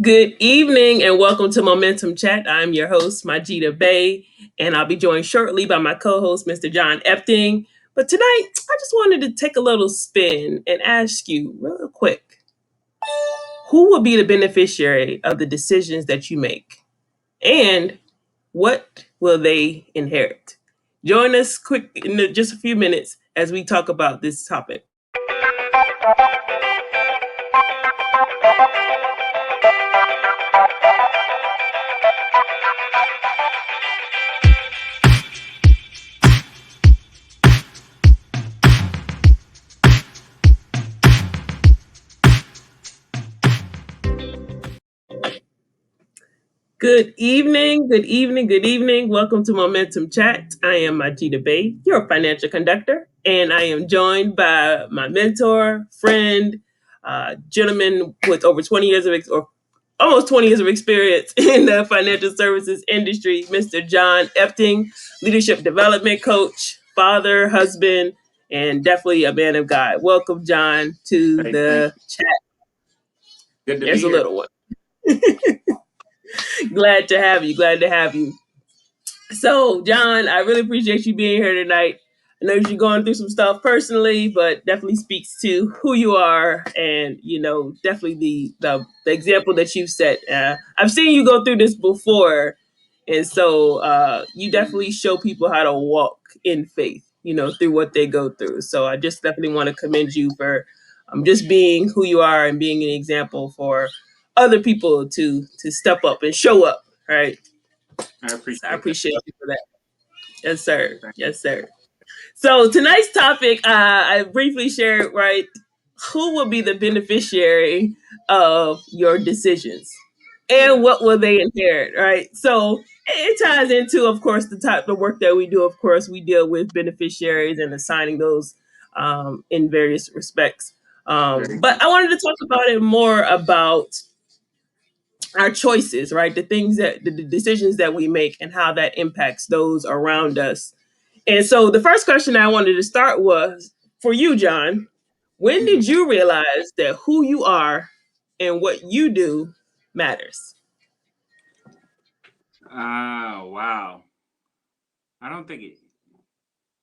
Good evening and welcome to Momentum Chat. I'm your host, Majida Bay, and I'll be joined shortly by my co host, Mr. John Epting. But tonight, I just wanted to take a little spin and ask you, real quick, who will be the beneficiary of the decisions that you make? And what will they inherit? Join us quick in just a few minutes as we talk about this topic. Good evening, good evening, good evening. Welcome to Momentum Chat. I am Majida Bay, your financial conductor, and I am joined by my mentor, friend, gentleman with over 20 years of or almost 20 years of experience in the financial services industry, Mr. John Epting, leadership development coach, father, husband, and definitely a man of God. Welcome, John, to Hey, thank the you. chat. Good to be There's a here. little one. Glad to have you. Glad to have you. So, John, I really appreciate you being here tonight. I know you're going through some stuff personally, but definitely speaks to who you are, and definitely the example that you've set. I've seen you go through this before, and so you definitely show people how to walk in faith, through what they go through. So I just definitely want to commend you for just being who you are and being an example for other people to step up and show up, right? I So I appreciate that. appreciate you for that. Yes, sir. Thank Yes, sir. So tonight's topic, I briefly shared, right? Who will be the beneficiary of your decisions, Yeah, and what will they inherit, right? So it ties into, of course, the work that we do. Of course, we deal with beneficiaries and assigning those in various respects. very But I wanted to talk about it more about our choices, right? The decisions that we make and how that impacts those around us. And so the first question I wanted to start was for you, John. When Mhm. did you realize that who you are and what you do matters? Wow. I don't think it.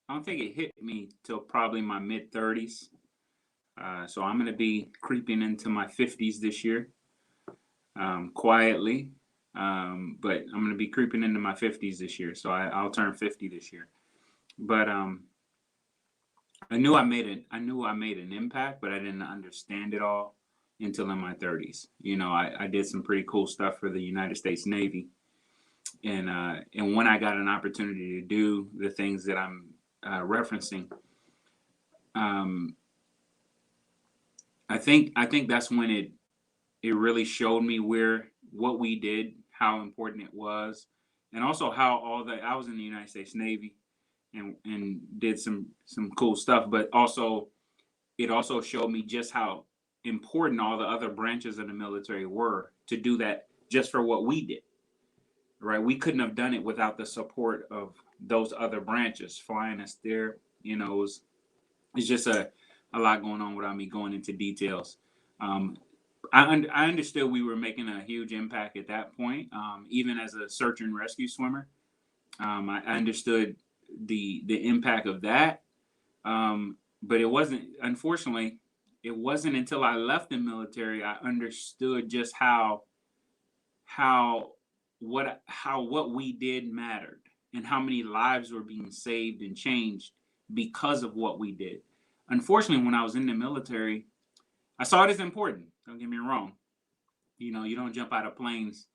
I don't think it hit me till probably my mid 30s. So I'm gonna be creeping into my 50s this year, quietly. But I'm gonna be creeping into my 50s this year. So I'll turn 50 this year. But I knew I made an impact, but I didn't understand it all until in my 30s. I did some pretty cool stuff for the United States Navy, and when I got an opportunity to do the things that I'm referencing, um, I think that's when it really showed me where what we did, how important it was, and also how all that I was in the United States Navy and did some cool stuff, but also it also showed me just how important all the other branches of the military were to do that just for what we did. Right? We couldn't have done it without the support of those other branches flying us there. It's just a lot going on without me going into details. Um, I understood we were making a huge impact at that point, even as a search and rescue swimmer. I understood the impact of that, but it wasn't. Unfortunately, it wasn't until I left the military I understood just how what we did mattered and how many lives were being saved and changed because of what we did. Unfortunately, when I was in the military, I saw it as important. Don't get me wrong. You don't jump out of planes,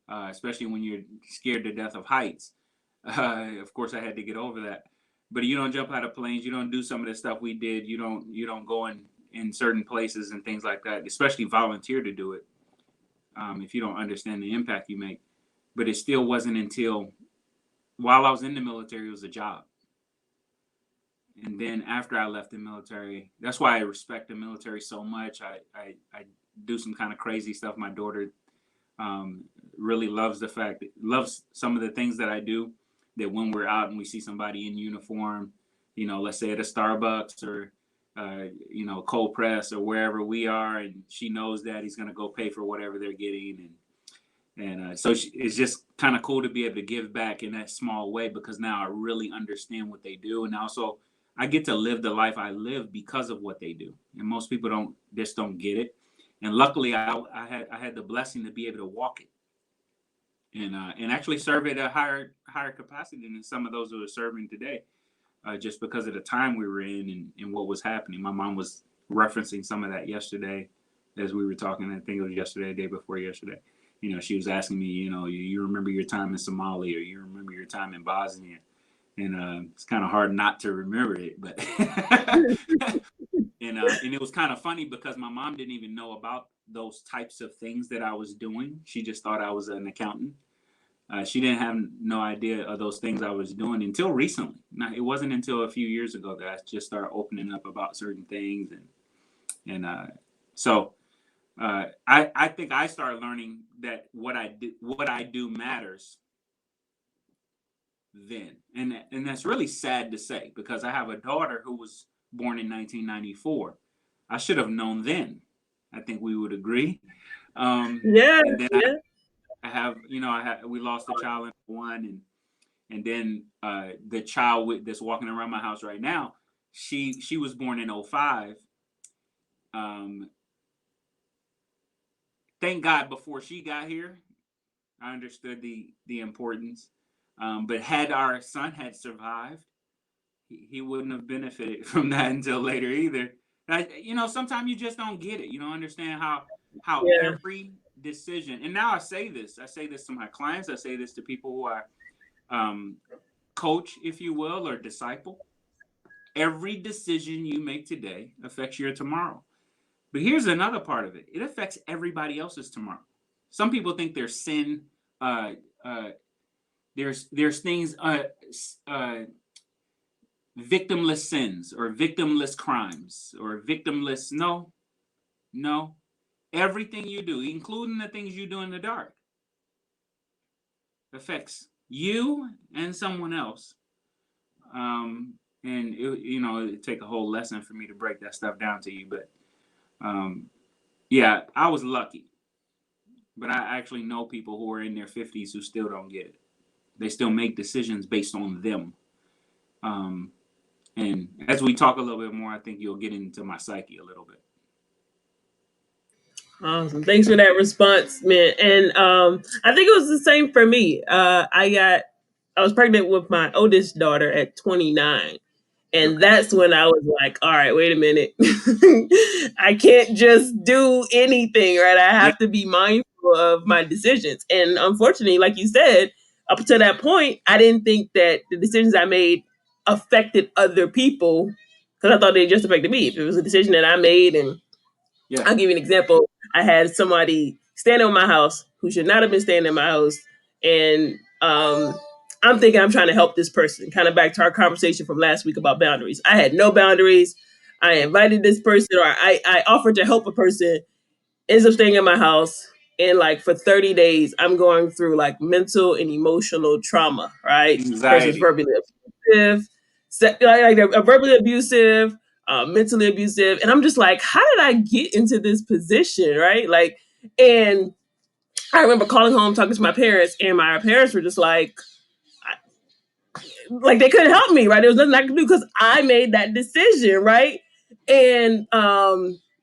especially when you're scared to death of heights. Of course, I had to get over that. But you don't jump out of planes. You don't do some of the stuff we did. You don't go in certain places and things like that. Especially volunteer to do it, if you don't understand the impact you make. But it still wasn't until while I was in the military, it was a job. And then after I left the military, that's why I respect the military so much. I do some kind of crazy stuff. My daughter um, really loves some of the things that I do. That when we're out and we see somebody in uniform, let's say at a Starbucks or cold press or wherever we are, and she knows that he's going to go pay for whatever they're getting, and it's just kind of cool to be able to give back in that small way because now I really understand what they do, and also I get to live the life I live because of what they do, and most people don't get it, and luckily I had the blessing to be able to walk it, and actually serve at a higher capacity than some of those who are serving today, just because of the time we were in and what was happening. My mom was referencing some of that yesterday as we were talking. I think it was yesterday, day before yesterday. She was asking me, you remember your time in Somalia, or you remember your time in Bosnia, and it's kind of hard not to remember it, but and it was kind of funny because my mom didn't even know about those types of things that I was doing. She just thought I was an accountant. She didn't have no idea of those things I was doing until recently. Now, it wasn't until a few years ago that I just started opening up about certain things, and I think I started learning that what I do matters then, and that's really sad to say because I have a daughter who was born in 1994. I should have known then. I think we would agree. Yeah, And then yeah. we lost a child in one, and then the child that's walking around my house right now, she was born in '05. Um, thank God before she got here, I understood the importance. But had our son had survived, he wouldn't have benefited from that until later either. Sometimes you just don't get it. You don't understand how Yeah. every decision. And now I say this to my clients. I say this to people who I um, coach, if you will, or disciple. Every decision you make today affects your tomorrow. But here's another part of it: it affects everybody else's tomorrow. Some people think there's sin. Uh, uh, there's things, uh, victimless sins or victimless crimes or victimless. No, no. Everything you do, including the things you do in the dark, affects you and someone else. And it'd take a whole lesson for me to break that stuff down to you. But um, yeah, I was lucky. But I actually know people who are in their 50s who still don't get it. They still make decisions based on them. Um, and as we talk a little bit more, I think you'll get into my psyche a little bit. Awesome. Thanks for that response, man. And I think it was the same for me. I was pregnant with my oldest daughter at 29. And Okay. that's when I was like, all right, wait a minute. I can't just do anything, right? I Yeah. have to be mindful of my decisions. And unfortunately, like you said, up to that point, I didn't think that the decisions I made affected other people because I thought they just affected me. If it was a decision that I made, and Yeah. I'll give you an example. I had somebody standing in my house who should not have been standing in my house, and I'm thinking I'm trying to help this person. Kind of back to our conversation from last week about boundaries. I had no boundaries. I invited this person, or I offered to help a person. Ends up staying in my house, and like for 30 days, I'm going through like mental and emotional trauma. Right, person's Anxiety. verbally abusive, verbally abusive, mentally abusive, and I'm just like, how did I get into this position? Right, like, and I remember calling home, talking to my parents, and my parents were just like they couldn't help me, right? There was nothing I could do because I made that decision, right? And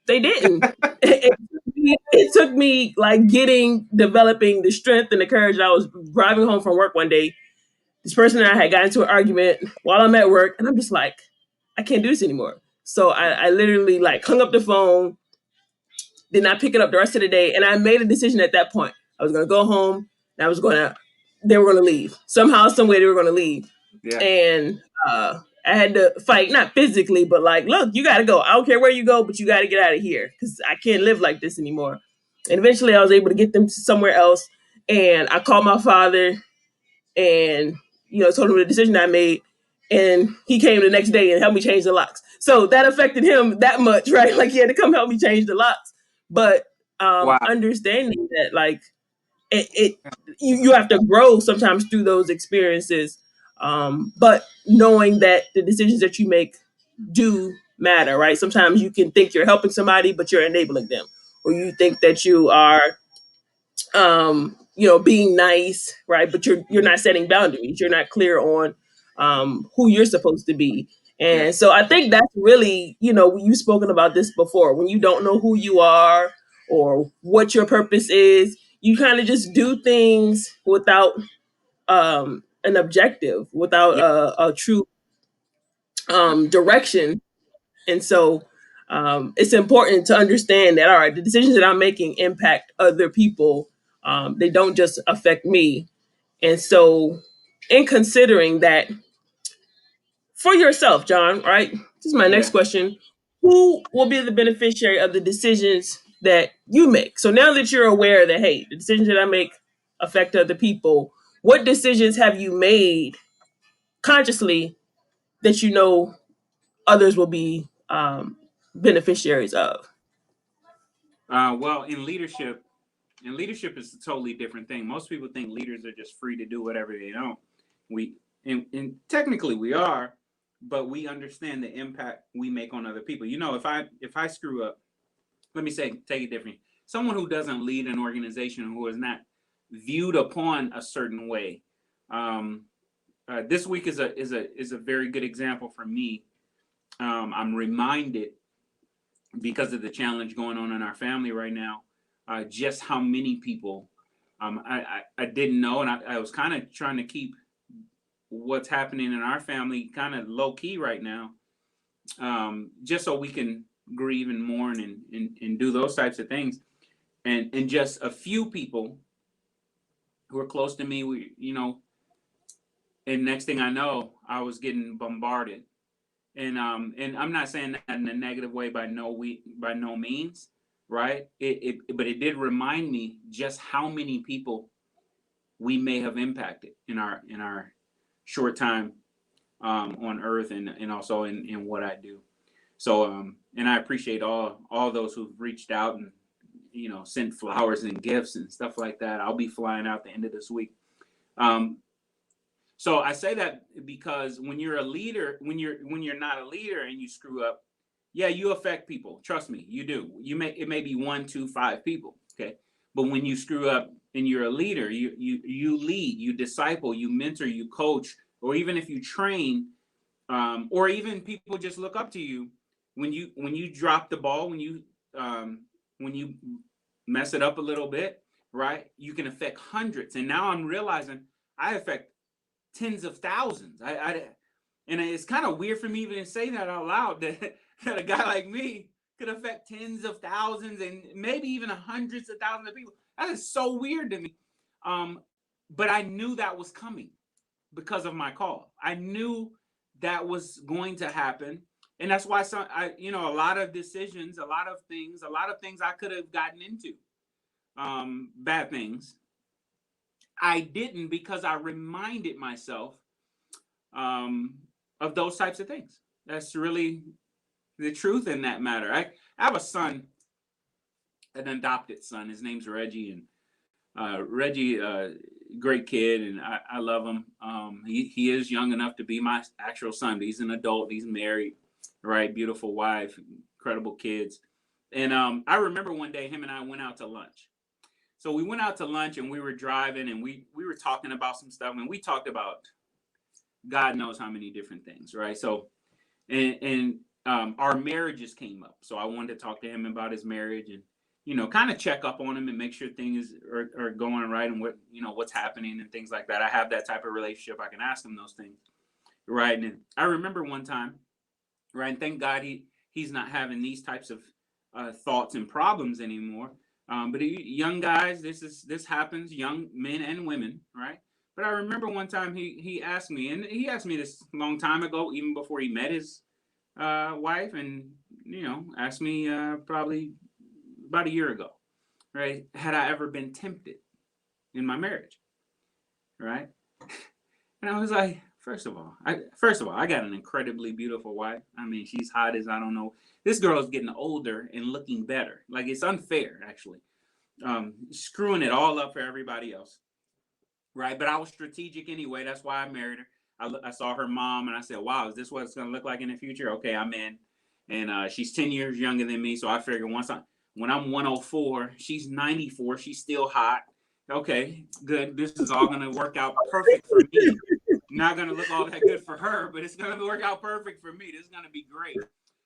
they didn't. It took me like developing the strength and the courage. I was driving home from work one day. This person and I had gotten into an argument while I'm at work, and I'm just like, I can't do this anymore. So I literally like hung up the phone, did not pick it up the rest of the day, and I made a decision at that point. I was gonna go home. And I was gonna. They were gonna leave somehow, some way. They were gonna leave, Yeah. and I had to fight, not physically, but like, look, you got to go. I don't care where you go, but you got to get out of here because I can't live like this anymore. And eventually, I was able to get them to somewhere else. And I called my father, and told him the decision I made. And he came the next day and helped me change the locks. So that affected him that much, right? Like he had to come help me change the locks. But Wow. understanding that, like, it you have to grow sometimes through those experiences, but knowing that the decisions that you make do matter, right? Sometimes you can think you're helping somebody, but you're enabling them, or you think that you are being nice, right? But you're not setting boundaries. You're not clear on who you're supposed to be. Yeah. And so I think that's really, you've spoken about this before. When you don't know who you are or what your purpose is, you kind of just do things without an objective, without Yeah. a true direction. And so it's important to understand that, all right, the decisions that I'm making impact other people. They don't just affect me. And so, in considering that for yourself, John, right? This is my next Yeah. question. Who will be the beneficiary of the decisions that you make? So now that you're aware that, hey, the decisions that I make affect other people, what decisions have you made consciously that you know others will be beneficiaries of? Well, in leadership is a totally different thing. Most people think leaders are just free to do whatever they don't. We and technically we are, but we understand the impact we make on other people. If I screw up, let me say take it differently. Someone who doesn't lead an organization, who is not viewed upon a certain way. Um, this week is a very good example for me. I'm reminded, because of the challenge going on in our family right now, just how many people I didn't know, and I was kind of trying to keep what's happening in our family kind of low key right now, just so we can grieve and mourn and do those types of things. And just a few people who are close to me, and next thing I know, I was getting bombarded. And I'm not saying that in a negative way, by no means, right? But it did remind me just how many people we may have impacted in our short time on Earth, and also in what I do. So and I appreciate all those who've reached out and sent flowers and gifts and stuff like that. I'll be flying out the end of this week. Um, So I say that because when you're a leader, when you're not a leader and you screw up, yeah, you affect people. Trust me, you do. It may be one, two, five people, okay? But when you screw up and you're a leader, you lead, you disciple, you mentor, you coach, or even if you train, or even people just look up to you when you drop the ball, when you mess it up a little bit, right? You can affect hundreds. And now I'm realizing I affect tens of thousands. And it's kind of weird for me even to say that out loud, that a guy like me could affect tens of thousands and maybe even hundreds of thousands of people. That is so weird to me. Um, but I knew that was coming because of my call. I knew that was going to happen. And that's why a lot of decisions, a lot of things I could have gotten into, bad things, I didn't, because I reminded myself um, of those types of things. That's really the truth in that matter. I have a son, an adopted son. His name's Reggie, and Reggie, great kid, and I love him. He is young enough to be my actual son. But he's an adult. He's married, right? Beautiful wife, incredible kids. And I remember one day him and I went out to lunch. So we went out to lunch and we were driving and we were talking about some stuff, and we talked about God knows how many different things, right? So and our marriages came up, so I wanted to talk to him about his marriage and kind of check up on him and make sure things are going right, and what's happening and things like that. I have that type of relationship. I can ask him those things, right? And I remember one time, right? And thank God he's not having these types of thoughts and problems anymore. But young guys, this happens, young men and women, right? But I remember one time he asked me, and he asked me this a long time ago, even before he met his wife, and asked me probably about a year ago, right? Had I ever been tempted in my marriage, right? And I was like, first of all, I got an incredibly beautiful wife. I mean, she's hot as I don't know. This girl is getting older and looking better. Like, it's unfair, actually. Screwing it all up for everybody else, right? But I was strategic anyway. That's why I married her. I saw her mom and I said, wow, is this what it's going to look like in the future? Okay, I'm in. and she's 10 years younger than me. So I figure when I'm 104, she's 94, she's still hot. Okay, good. This is all gonna work out perfect for me. Not gonna look all that good for her, but it's gonna work out perfect for me. This is gonna be great,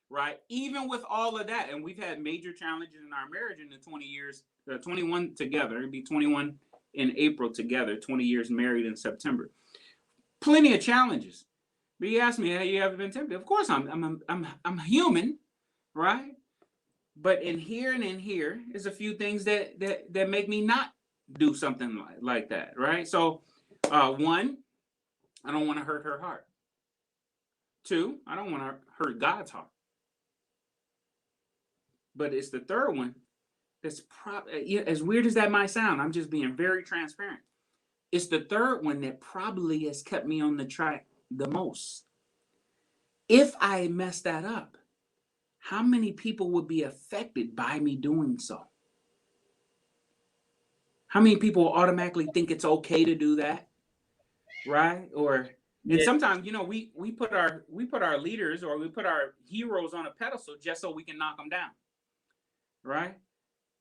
right? Even with all of that, and we've had major challenges in our marriage in the 20 years, 21 together. It'd be 21 in April together. 20 years married in September. Plenty of challenges. But you asked me, have you ever been tempted? Of course, I'm human, right? But in here and in here is a few things that make me not do something like that, right? So, one, I don't want to hurt her heart. Two, I don't want to hurt God's heart. But it's the third one that's as weird as that might sound. I'm just being very transparent. It's the third one that probably has kept me on the track the most. If I mess that up, how many people would be affected by me doing so? How many people automatically think it's okay to do that, right? And Yeah. sometimes, we put our leaders or we put our heroes on a pedestal just so we can knock them down, right?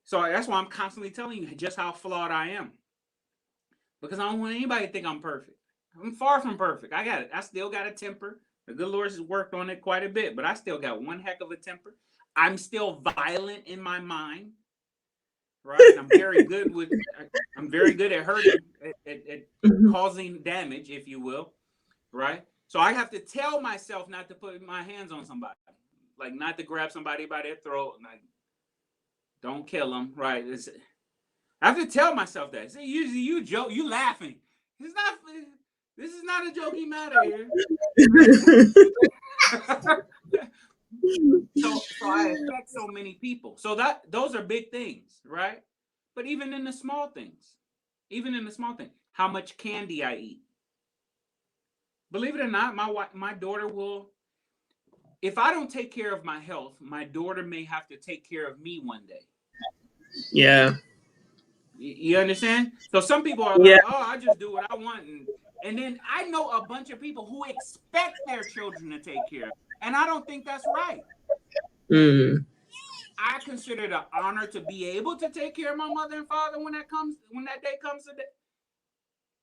So that's why I'm constantly telling you just how flawed I am, because I don't want anybody to think I'm perfect. I'm far from perfect. I still got a temper. The good Lord has worked on it quite a bit, but I still got one heck of a temper. I'm still violent in my mind, right? I'm very good at hurting, at Mhm. causing damage, if you will, right? So I have to tell myself not to put my hands on somebody, like not to grab somebody by their throat, like don't kill them, right? I have to tell myself that. See, usually you joke, you laughing. It's not. This is not a joking matter here, right? So I affect so many people. So those are big things, right? But even in the small things, how much candy I eat. Believe it or not, my daughter will. If I don't take care of my health, my daughter may have to take care of me one day. Yeah. You understand? So some people are Yeah. like, "Oh, I just do what I want," and then I know a bunch of people who expect their children to take care of, and I don't think that's right. Mm. I consider it an honor to be able to take care of my mother and father when that day comes today.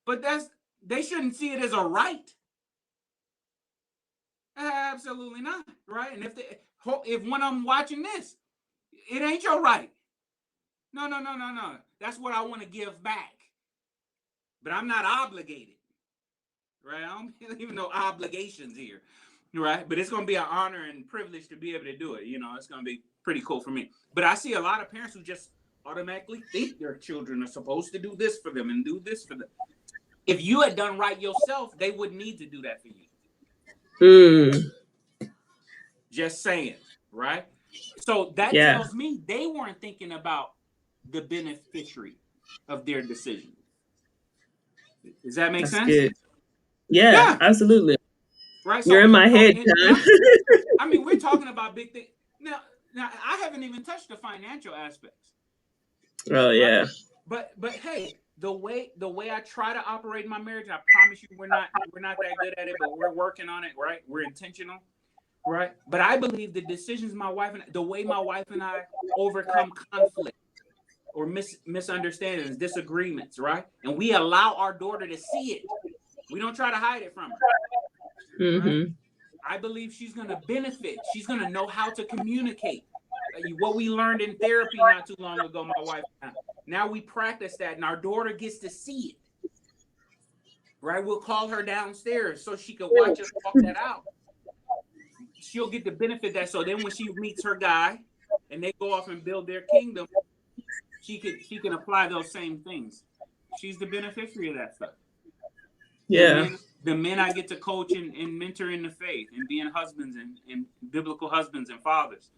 But they shouldn't see it as a right. Absolutely not, right? And if when I'm watching this, it ain't your right. No, no, no, no, no. That's what I want to give back, but I'm not obligated, right? I don't even know obligations here, right? But it's going to be an honor and privilege to be able to do it. It's going to be pretty cool for me. But I see a lot of parents who just automatically think their children are supposed to do this for them and do this for them. If you had done right yourself, they wouldn't need to do that for you. Mm. Just saying, right? So that Yeah. tells me they weren't thinking about the beneficiary of their decision. Does that make That's sense? good. Yeah, Yeah, absolutely. right. You're So, in my so head, and John. I mean, we're talking about big things now. Now, I haven't even touched the financial aspects, Oh right? yeah. But hey, the way I try to operate in my marriage, I promise you, we're not that good at it, but we're working on it, right? We're intentional, right? But I believe the way my wife and I overcome conflict or misunderstandings, disagreements, right? And we allow our daughter to see it. We don't try to hide it from her, right? Mm-hmm. I believe she's going to benefit. She's going to know how to communicate. What we learned in therapy not too long ago, my wife and I. Now we practice that, and our daughter gets to see it, right? We'll call her downstairs so she can watch us walk that out. She'll get the benefit of that. So then when she meets her guy and they go off and build their kingdom, she can apply those same things. She's the beneficiary of that stuff. The Yeah, men the men I get to coach and mentor in the faith and being husbands and biblical husbands and fathers,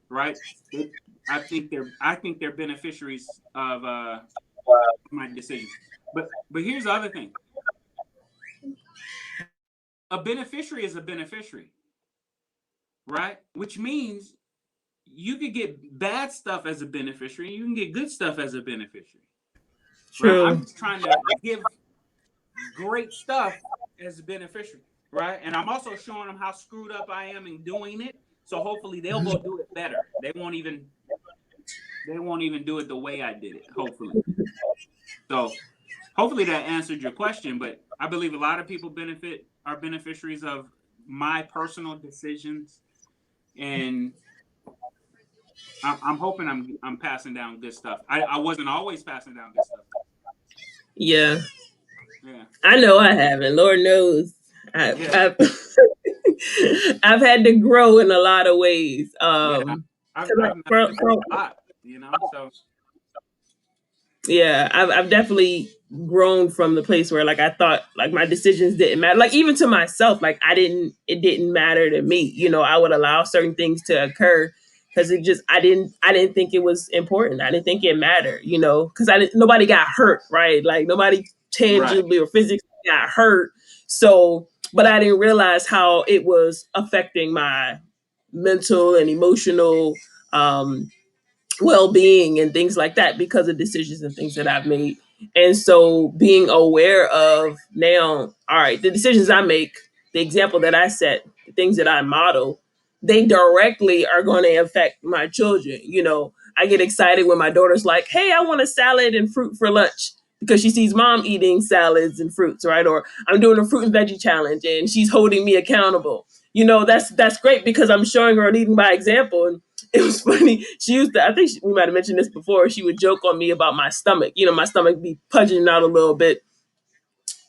right? They, I think they're beneficiaries of my decisions. But here's the other thing: a beneficiary is a beneficiary, right? Which means you could get bad stuff as a beneficiary, you can get good stuff as a beneficiary, right? I'm true. just trying to give great stuff as a beneficiary, right? And I'm also showing them how screwed up I am in doing it So hopefully they'll go do it better. They won't even do it the way I did it, hopefully. So hopefully that answered your question, but I believe a lot of people are beneficiaries of my personal decisions, and I'm hoping I'm passing down good stuff. I wasn't always passing down good stuff. Yeah, Yeah. I know I haven't. Lord knows, Yeah. I've I've had to grow in a lot of ways. Yeah. I've 'Cause I've messed up a lot, so yeah, I've definitely grown from the place where like I thought like my decisions didn't matter. Like even to myself, like it didn't matter to me. I would allow certain things to occur because I didn't think it was important. I didn't think it mattered. Because I didn't nobody got hurt, right? Like nobody right. tangibly or physically got hurt. So, but I didn't realize how it was affecting my mental and emotional um well-being and things like that because of decisions and things that I've made. And so being aware of now, all right, the decisions I make, the example that I set, the things that I model, they directly are going to affect my children. I get excited when my daughter's like, "Hey, I want a salad and fruit for lunch." Because she sees mom eating salads and fruits, right? Or I'm doing a fruit and veggie challenge and she's holding me accountable. That's great because I'm showing her leading by example. And it was funny. She used to, I think we might have mentioned this before. She would joke on me about my stomach. My stomach be pudging out a little bit.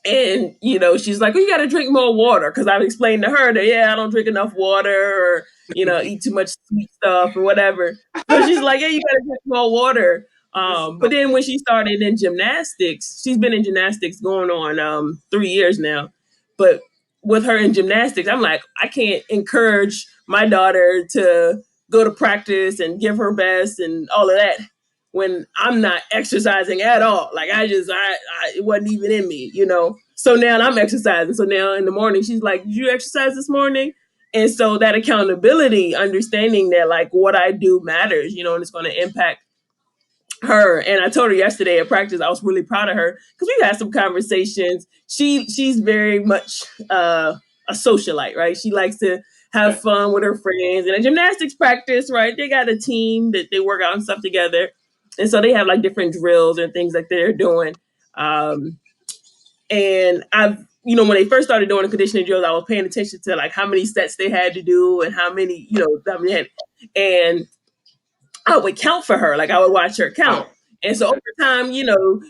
And, she's like, well, you got to drink more water. Cause I've explained to her that, yeah, I don't drink enough water or, eat too much sweet stuff or whatever. So she's like, yeah, you got to drink more water. This is But then when she started in gymnastics, she's been in gymnastics going on 3 years now. But with her in gymnastics, I'm like, I can't encourage my daughter to go to practice and give her best and all of that when I'm not exercising at all. Like it wasn't even in me. So now I'm exercising. So now in the morning, she's like, "Did you exercise this morning?" And so that accountability, understanding that like what I do matters, and it's going to impact her. And I told her yesterday at practice, I was really proud of her because we had some conversations. She's very much a socialite, right? She likes to have okay. fun with her friends. And a gymnastics practice, right? They got a team that they work out and stuff together, and so they have like different drills and things like they're doing. And when they first started doing the conditioning drills, I was paying attention to like how many sets they had to do and how many had, and I would count for her. Like I would watch her count. Wow. And so over Okay. time,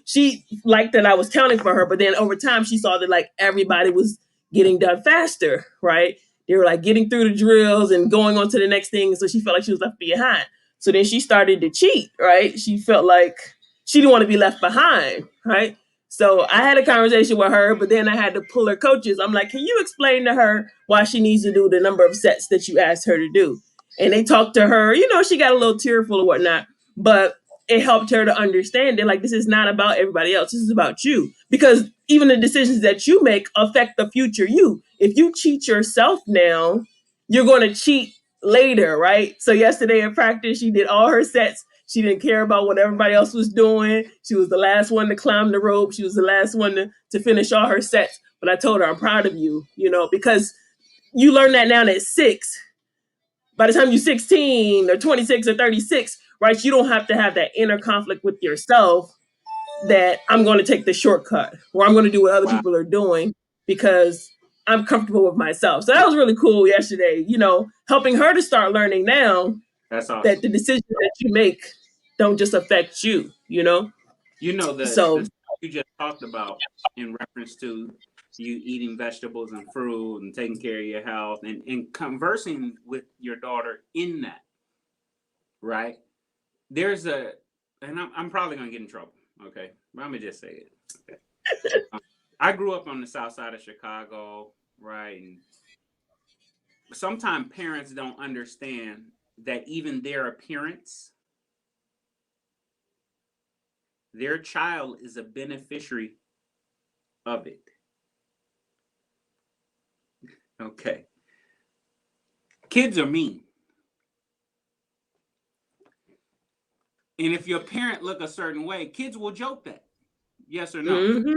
she liked that I was counting for her. But then over time, she saw that like everybody was getting done faster, right? They were like getting through the drills and going on to the next thing. So she felt like she was left behind. So then she started to cheat, right? She felt like she didn't want to be left behind, right? So I had a conversation with her, but then I had to pull her coaches. I'm like, can you explain to her why she needs to do the number of sets that you asked her to do? And they talked to her. She got a little tearful or whatnot, but it helped her to understand that like this is not about everybody else. This is about you. Because even the decisions that you make affect the future you. If you cheat yourself now, you're going to cheat later, right? So yesterday in practice, she did all her sets. She didn't care about what everybody else was doing. She was the last one to climb the rope. She was the last one to finish all her sets. But I told her, I'm proud of you, because you learn that now at 6. By the time you're 16 or 26 or 36, right, you don't have to have that inner conflict with yourself that I'm going to take the shortcut or I'm going to do what other Wow. people are doing because I'm comfortable with myself. So that was really cool yesterday, helping her to start learning now That's that awesome. the decisions that you make don't just affect you. The So, stuff you just talked about in reference to you eating vegetables and fruit and taking care of your health and conversing with your daughter in that, right? There's a, and I'm probably gonna get in trouble, okay? But I'm gonna just say it. Okay. Um, I grew up on the south side of Chicago, right? And sometimes parents don't understand that even their appearance, their child is a beneficiary of it. Okay. Kids are mean. And if your parent look a certain way, kids will joke that. Yes or no? mhm,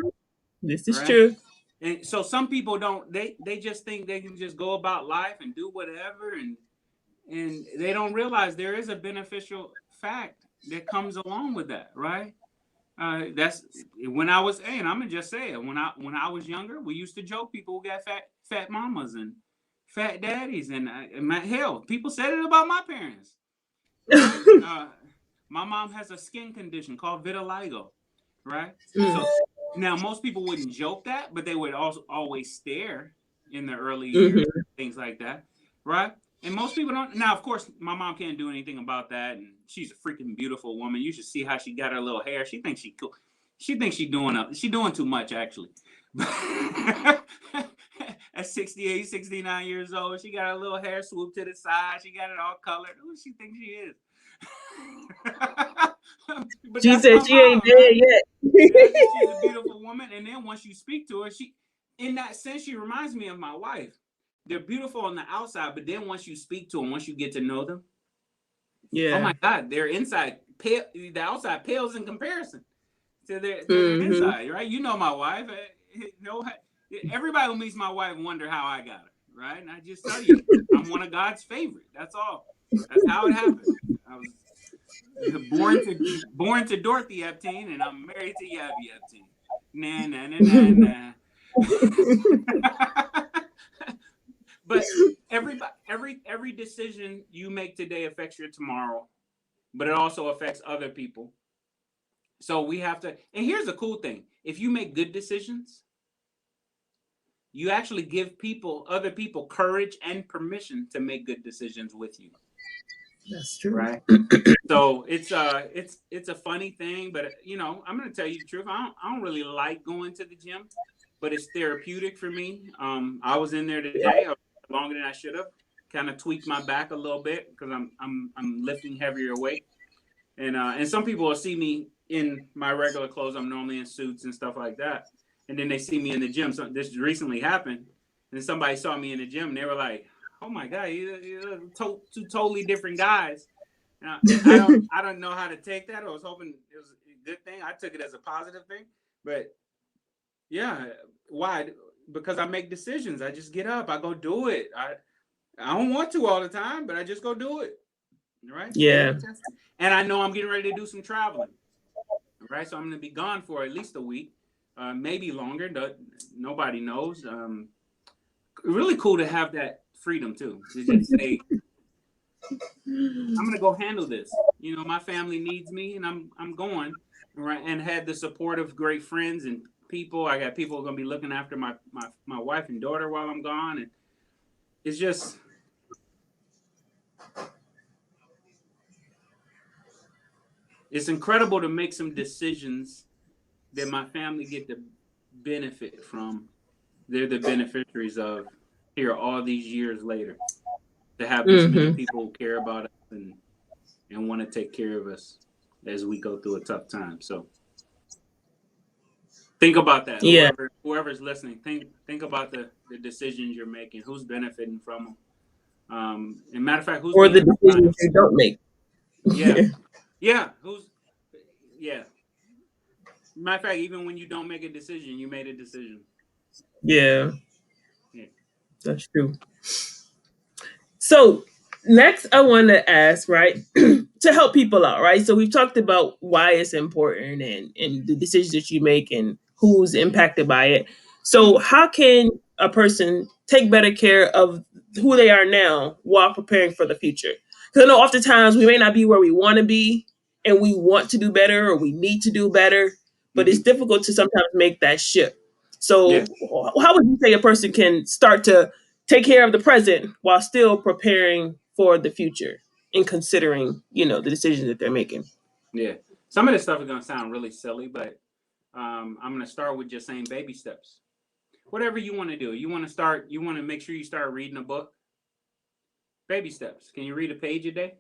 this is Right? true. And so some people don't they just think they can just go about life and do whatever And they don't realize there is a beneficial fact that comes along with that, right? That's when I was, and I'm gonna just say it. When I was younger, we used to joke people who got fat mamas and fat daddies, and hell, people said it about my parents, right? My mom has a skin condition called vitiligo, right? Mm, So now most people wouldn't joke that, but they would also always stare in the early years, mhm. things like that, right? And most people don't. Now, of course, my mom can't do anything about that, and she's a freaking beautiful woman. You should see how she got her little hair. She thinks she cool. She thinks she doing too much actually. At 68, 69 years old, she got her little hair swooped to the side. She got it all colored. Who does she think she is? But She that's said my she ain't mom, dead right? Yeah, I yet. think she's a beautiful woman. And then once you speak to her, in that sense, she reminds me of my wife. They're beautiful on the outside, but then once you speak to them, once you get to know them, oh Yeah. my God, their inside pale, the outside pales in comparison to their Hmm. inside, right? You know my wife. Everybody who meets my wife wonder how I got her, right? And I just tell you, I'm one of God's favorite. That's all. That's how it happened. I was born to Dorothy Epstein, and I'm married to Yabby Epstein. Nah, nah, nah, nah, nah. But every decision you make today affects your tomorrow, but it also affects other people. So we have to. And here's the cool thing: if you make good decisions, you actually give other people, courage and permission to make good decisions with you, That's true. right? So it's a funny thing, but I'm gonna tell you the truth. I don't really like going to the gym, but it's therapeutic for me. I was in there today longer than I should have. Kind of tweaked my back a little bit because I'm lifting heavier weight, and some people will see me in my regular clothes. I'm normally in suits and stuff like that, and then they see me in the gym. So this recently happened, and somebody saw me in the gym, and they were like, "Oh my God, you're two totally different guys." And I don't know how to take that. I was hoping it was a good thing. I took it as a positive thing, but yeah, why? Because I make decisions. I just get up. I go do it. I don't want to all the time, but I just go do it. Right? Stay Yeah. tested. And I know I'm getting ready to do some traveling. Right? So I'm going to be gone for at least a week, maybe longer. Nobody knows. Really cool to have that freedom too, to just say, I'm gonna go handle this. My family needs me, and I'm going, right. And had the support of great friends and people. I got people who are gonna be looking after my wife and daughter while I'm gone, and it's just it's incredible to make some decisions that my family get to benefit from. They're the beneficiaries of here all these years later. To have this many Hmm. people who care about us and want to take care of us as we go through a tough time. So think about that. Yeah. Whoever's listening, think about the decisions you're making. Who's benefiting from them? And matter of fact, who's Or the being decisions provided you for them? don't make. Yeah, yeah. Yeah. Matter of fact, even when you don't make a decision, you made a decision. Yeah, Yeah. that's true. So next, I want to ask, right, to help people out, right? So we've talked about why it's important and the decisions that you make and who's impacted by it. So Mm-hmm. how can a person take better care of who they are now while preparing for the future? Because I know oftentimes we may not be where we want to be, and we want to do better or we need to do better, but it's Mm-hmm. difficult to sometimes make that shift. Yeah. So how would you say a person can start to take care of the present while still preparing for the future and considering, the decisions that they're making? Yeah. Some of this stuff is gonna sound really silly, but I'm gonna start with just saying baby steps. Whatever you want to do, you want to start. You want to make sure you start reading a book. Baby steps. Can you read a page a day?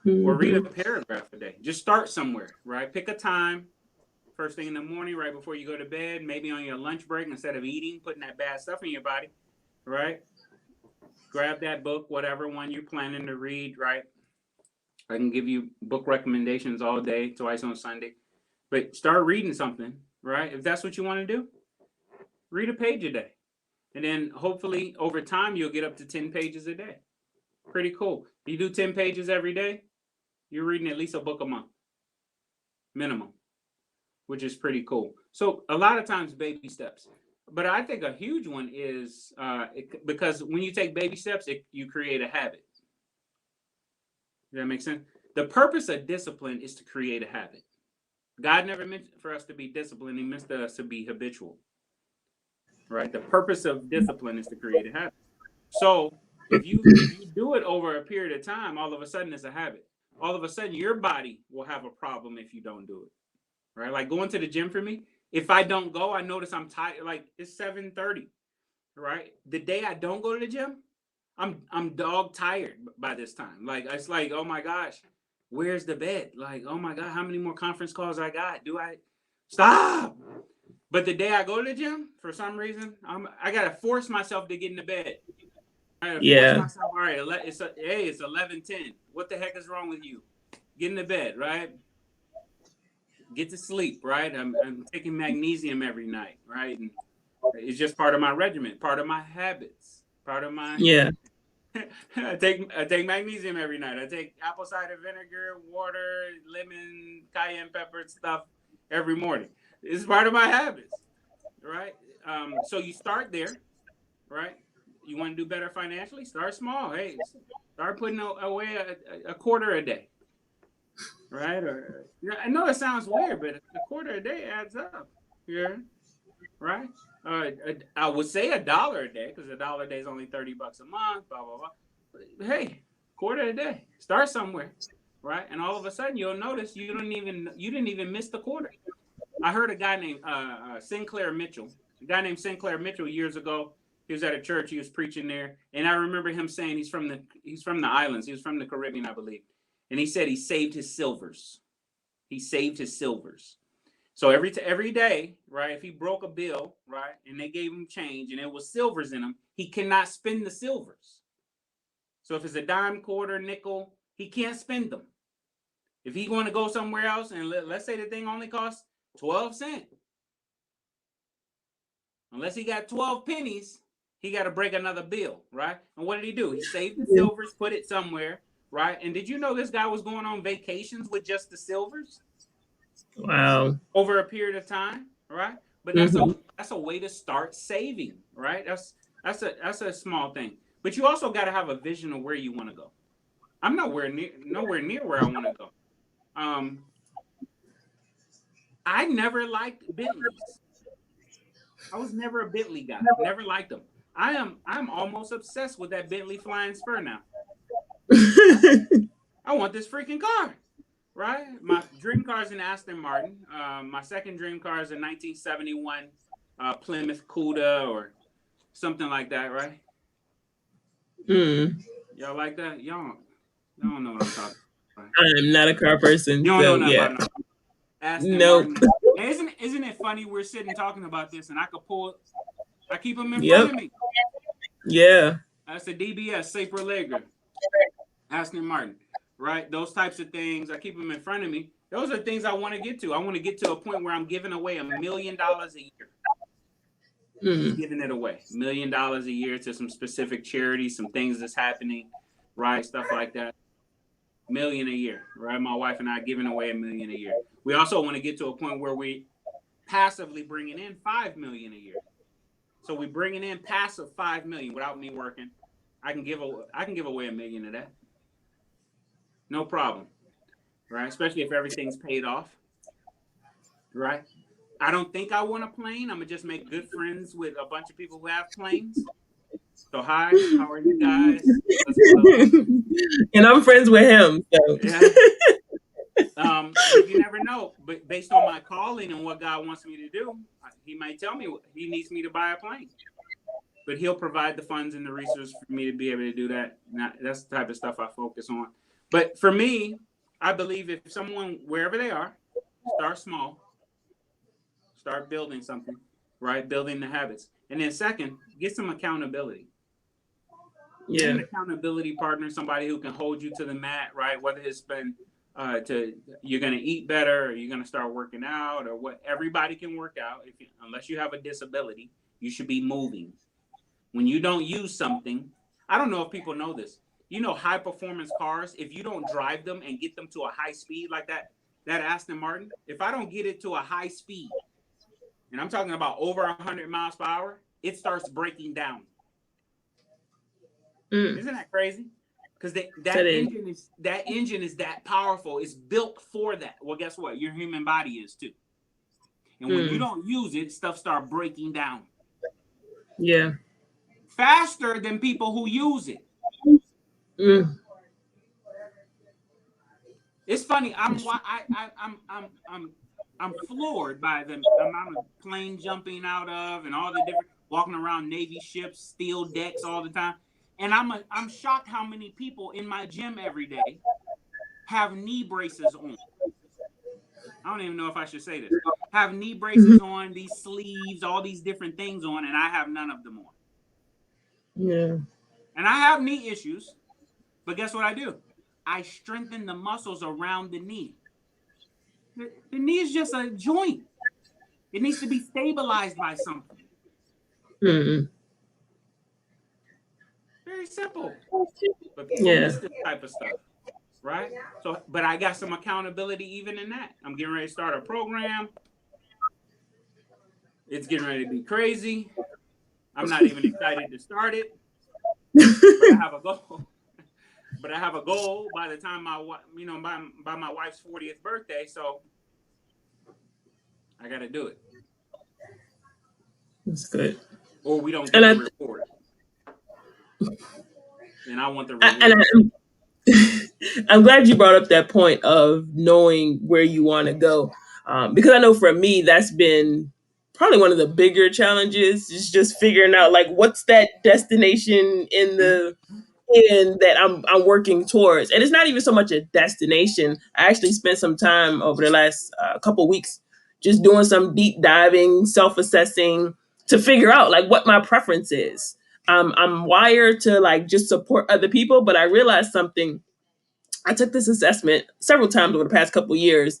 Or read a Hmm. paragraph a day. Just start somewhere, right? Pick a time, first thing in the morning, right before you go to bed, maybe on your lunch break, instead of eating, putting that bad stuff in your body, right? Grab that book, whatever one you're planning to read, right? I can give you book recommendations all day, twice on Sunday. But start reading something, right? If that's what you want to do, read a page a day. And then hopefully over time, you'll get up to 10 pages a day. Pretty cool. You do 10 pages every day, you're reading at least a book a month, minimum, which is pretty cool. So a lot of times baby steps. But I think a huge one is because when you take baby steps, you create a habit. Does that make sense? The purpose of discipline is to create a habit. God never meant for us to be disciplined. He meant us to be habitual, right? The purpose of discipline is to create a habit. So if you do it over a period of time, all of a sudden it's a habit. All of a sudden your body will have a problem if you don't do it, right? Like going to the gym for me, if I don't go, I notice I'm tired. Like it's 7:30, right? The day I don't go to the gym, I'm dog tired by this time. Like it's like, oh my gosh, where's the bed? Like, oh my god, how many more conference calls I got? Do I stop? But the day I go to the gym, for some reason, I gotta force myself to get in the bed. I gotta force Yeah. myself. All right, it's 11:10. What the heck is wrong with you? Get in the bed, right? Get to sleep, right? I'm taking magnesium every night, right? And it's just part of my regimen, part of my habits, part of my Yeah. I take magnesium every night. I take apple cider vinegar, water, lemon, cayenne pepper stuff every morning. It's part of my habits, right? So you start there, right? You want to do better financially? Start small. Hey, start putting away a quarter a day, right? Or yeah, I know it sounds weird, but a quarter a day adds up. Yeah, right. I would say $1 a day because $1 a day is only $30 a month. Blah blah blah. But hey, quarter a day. Start somewhere, right? And all of a sudden you'll notice you didn't even miss the quarter. I heard a guy named Sinclair Mitchell. A guy named Sinclair Mitchell years ago. He was at a church. He was preaching there, and I remember him saying he's from the islands. He was from the Caribbean, I believe. And he said he saved his silvers. He saved his silvers. So every day, right? If he broke a bill, right, and they gave him change, and it was silvers in them, he cannot spend the silvers. So if it's a dime, quarter, nickel, he can't spend them. If he want to go somewhere else, and let's say the thing only costs 12 cents, unless he got 12 pennies, he got to break another bill, right? And what did he do? He saved the silvers, put it somewhere, right? And did you know this guy was going on vacations with just the silvers Wow. over a period of time, right? But Hmm. that's a way to start saving, right? That's a small thing. But you also got to have a vision of where you want to go. I'm nowhere near where I want to go. Um, I never liked Bentleys. I was never a Bentley guy. Never liked them. I'm almost obsessed with that Bentley Flying Spur now. I want this freaking car, right? My dream car is an Aston Martin. My second dream car is a 1971 Plymouth Cuda or something like that, right? Mm. Y'all like that? Y'all don't know what I'm talking about. Right? I'm not a car person, You don't know so nothing yeah. about no Aston Nope. Martin. And isn't it funny we're sitting talking about this and I keep them in front Yep. of me. Yeah. That's the DBS, Safer Legger, Aston Martin, right? Those types of things, I keep them in front of me. Those are things I want to get to. I want to get to a point where I'm giving away $1 million a year. Just Mm. giving it away. $1 million a year to some specific charities, some things that's happening, right? Stuff like that. Million a year, right? My wife and I giving away $1 million a year. We also want to get to a point where we passively bringing in $5 million a year. So we bringing in passive $5 million without me working. I can give away $1 million of that, no problem, right? Especially if everything's paid off, right? I don't think I want a plane. I'm gonna just make good friends with a bunch of people who have planes. So hi, how are you guys? Let's go to lunch. And I'm friends with him, so Yeah. But you never know. But based on my calling and what God wants me to do, He might tell me He needs me to buy a plane. But He'll provide the funds and the resources for me to be able to do that. That's the type of stuff I focus on. But for me, I believe if someone, wherever they are, start small, start building something, right? Building the habits. And then second, get some accountability. Get yeah. an accountability partner, somebody who can hold you to the mat, right? Whether it's been to you're going to eat better, or you're going to start working out, or what. Everybody can work out. Unless you have a disability, you should be moving. When you don't use something, I don't know if people know this. high performance cars, if you don't drive them and get them to a high speed like that Aston Martin, if I don't get it to a high speed, and I'm talking about over 100 miles per hour, it starts breaking down. Mm, Isn't that crazy? Because that that is. engine is that powerful. It's built for that. Well, guess what? Your human body is too. And when you Mm, don't use it, stuff start breaking down yeah. faster than people who use it. Mm, It's funny. that's true. I'm floored by the amount of plane jumping out of and all the different walking around Navy ships, steel decks all the time. And I'm shocked how many people in my gym every day have knee braces on. I don't even know if I should say this. Have knee Mhm. braces on, these sleeves, all these different things on, and I have none of them on. Yeah. And I have knee issues, but guess what I do? I strengthen the muscles around the knee. The knee is just a joint. It needs to be stabilized by something. Mm, Very simple. But people yeah. miss this type of stuff, right? So, but I got some accountability even in that. I'm getting ready to start a program. It's getting ready to be crazy. I'm not even excited to start it, but I have a goal. But I have a goal by the time by my wife's 40th birthday. So I got to do it, That's good. or we don't And get the I, reward. And I want the and reward. I'm glad you brought up that point of knowing where you want to go, because I know for me that's been probably one of the bigger challenges is just figuring out like what's that destination in Mhm. the in that I'm working towards. And it's not even so much a destination. I actually spent some time over the last couple weeks just doing some deep diving, self assessing to figure out like what my preference is. I'm wired to like just support other people, but I realized something. I took this assessment several times over the past couple years,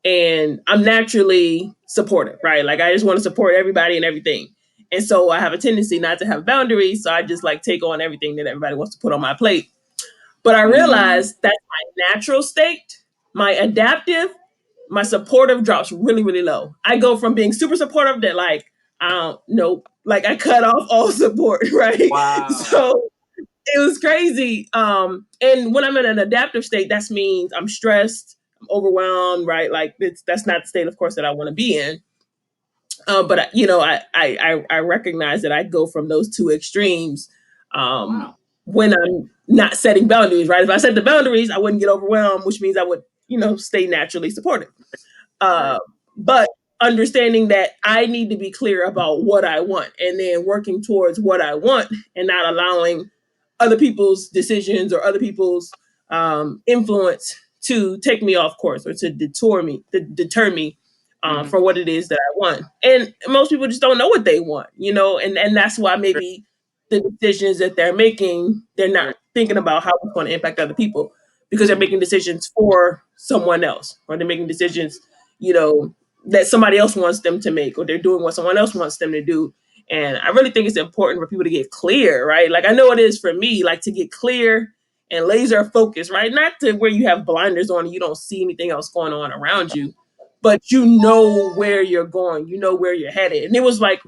and I'm naturally supportive, right? Like I just want to support everybody and everything. And so I have a tendency not to have boundaries. So I just like take on everything that everybody wants to put on my plate. But I Mm. realized that's my natural state. My adaptive, my supportive drops really, really low. I go from being super supportive to like, I don't nope. Like I cut off all support, right? Wow. So it was crazy. And when I'm in an adaptive state, that means I'm stressed, I'm overwhelmed, right? Like that's not the state, of course, that I want to be in. But you know, I recognize that I go from those two extremes Wow. when I'm not setting boundaries, right? If I set the boundaries, I wouldn't get overwhelmed, which means I would, stay naturally supportive. Right. Uh, but understanding that I need to be clear about what I want and then working towards what I want and not allowing other people's decisions or other people's influence to take me off course or to deter me Mm-hmm. from what it is that I want. And most people just don't know what they want, and that's why Very, maybe the decisions that they're making, they're very. not thinking about how it's going to impact other people because they're Mm-hmm. making decisions for someone else or they're making decisions, you know, that somebody else wants them to make or they're doing what someone else wants them to do. And I really think it's important for people to get clear, right? Like I know it is for me, like to get clear and laser focus, right? Not to where you have blinders on and you don't see anything else going on around you, but you know where you're going, you know where you're headed. And it was like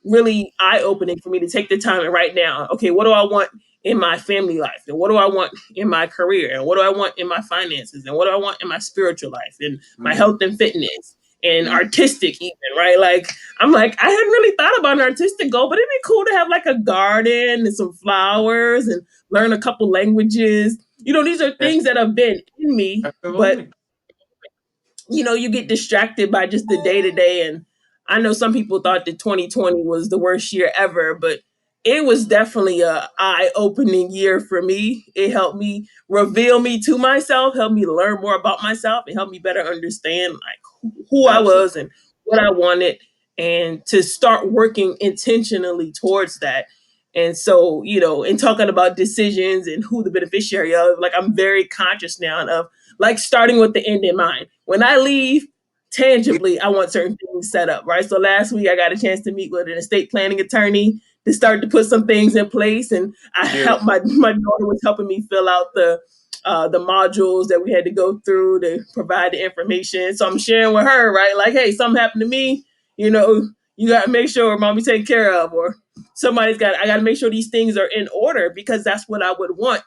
really eye opening for me to take the time and write down, okay, what do I want in my family life? And what do I want in my career? And what do I want in my finances? And what do I want in my spiritual life and my Mm-hmm. health and fitness and Mm-hmm. artistic even, right? Like I'm like, I hadn't really thought about an artistic goal, but it'd be cool to have like a garden and some flowers and learn a couple languages. These are That's things that have been in me, but absolutely. you get distracted by just the day to day. And I know some people thought that 2020 was the worst year ever, but it was definitely a eye opening year for me. It helped me reveal me to myself, helped me learn more about myself, and helped me better understand like who I Absolutely. was and what I wanted, and to start working intentionally towards that. And so, in talking about decisions and who the beneficiary of, like I'm very conscious now of like starting with the end in mind. When I leave, tangibly, I want certain things set up, right? So last week I got a chance to meet with an estate planning attorney to start to put some things in place. And I helped Cheers. my daughter was helping me fill out the modules that we had to go through to provide the information. So I'm sharing with her, right? Like, hey, something happened to me, you know, you got to make sure mommy's taken care of, or I got to make sure these things are in order, because that's what I would want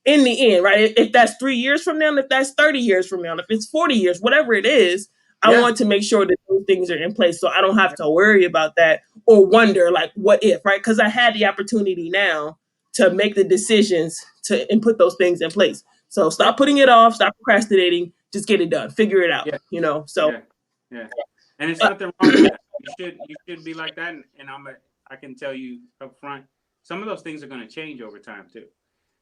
in the end, right? If that's 3 years from now, if that's 30 years from now, if it's 40 years, whatever it is, I Yeah. want to make sure that those things are in place so I don't have to worry about that or wonder, like, what if, right? Because I had the opportunity now to make the decisions to and put those things in place. So Yeah. stop putting it off, stop procrastinating, just get it done, figure it out, Yeah. So, Yeah. Yeah. And it's uh, nothing wrong with that. You should be like that. And I can tell you up front, some of those things are going to change over time too.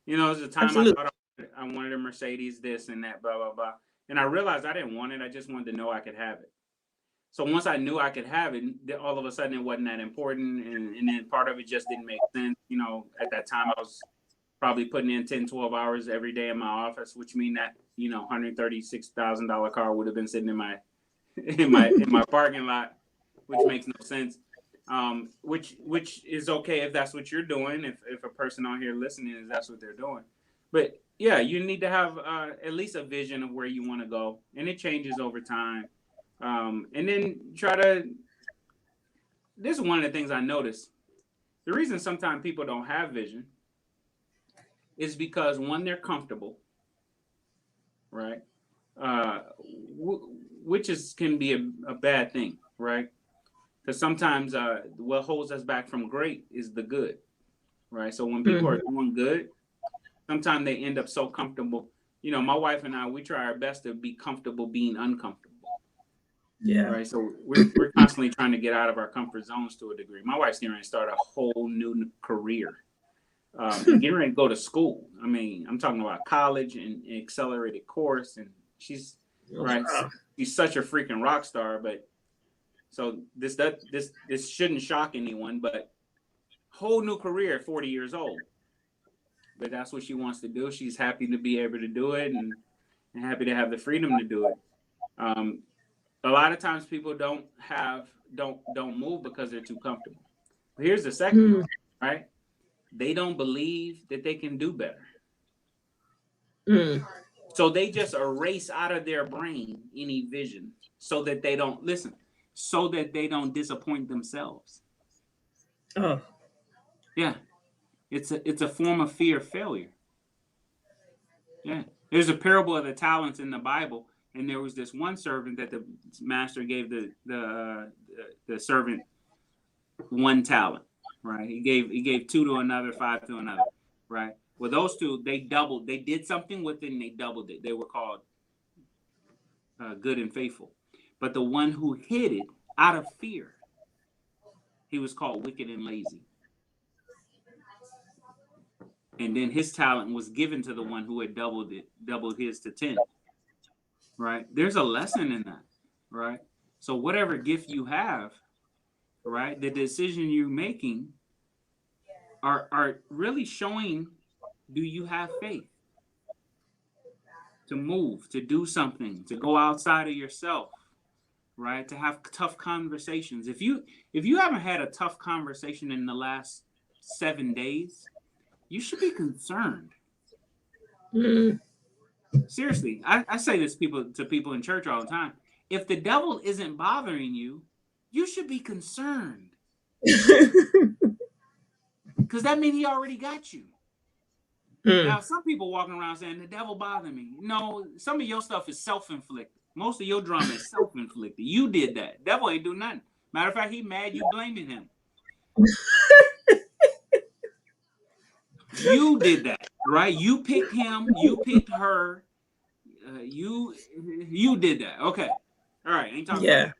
There's a time I absolutely. thought I wanted a Mercedes, this and that, blah blah blah, and I realized I didn't want it. I just wanted to know I could have it. So once I knew I could have it, all of a sudden it wasn't that important, and then part of it just didn't make sense. At that time I was probably putting in 10, 12 hours every day in my office, which mean that $136,000 car would have been sitting in my in my parking lot, which makes no sense. Which is okay if that's what you're doing. If a person out here listening is that's what they're doing, but yeah, you need to have at least a vision of where you want to go, and it changes over time. And then try to. This is one of the things I noticed. The reason sometimes people don't have vision is because one, they're comfortable, right? Which can be a bad thing, right? Because sometimes what holds us back from great is the good, right? So when people are Mhm. doing good, sometimes they end up so comfortable. My wife and I, we try our best to be comfortable being uncomfortable, Yeah. right? So we're constantly trying to get out of our comfort zones to a degree. My wife's getting ready to start a whole new career, and getting ready to go to school. I mean, I'm talking about college and accelerated course, and she's right. Wow. She's such a freaking rock star, but so this shouldn't shock anyone, but whole new career at 40 years old. But that's what she wants to do. She's happy to be able to do it, and happy to have the freedom to do it. Um, a lot of times people don't move because they're too comfortable. But here's the second Mm, one, right? They don't believe that they can do better. mm. So they just erase out of their brain any vision so that they don't listen, so that they don't disappoint themselves. Oh. Yeah. It's a form of fear of failure. Yeah. There's a parable of the talents in the Bible, and there was this one servant that the master gave the servant one talent, right? He gave two to another, five to another, right? Well, those two they doubled. They did something with it, and they doubled it. They were called good and faithful. But the one who hid it out of fear, he was called wicked and lazy. And then his talent was given to the one who had doubled his to 10. Right? There's a lesson in that, right? So whatever gift you have, right, the decision you're making are really showing, do you have faith to move, to do something, to go outside of yourself, right? To have tough conversations. If you haven't had a tough conversation in the last 7 days, you should be concerned. Mm. Seriously, I say this to people in church all the time. If the devil isn't bothering you, you should be concerned because that means he already got you. Mm. Now, some people walking around saying the devil bothered me. No, some of your stuff is self-inflicted. Most of your drama is self-inflicted. You did that. Devil ain't do nothing. Matter of fact, he mad you blaming him. You did that, right? You picked him. You picked her. You did that. Okay, all right. Ain't talking about Yeah. that.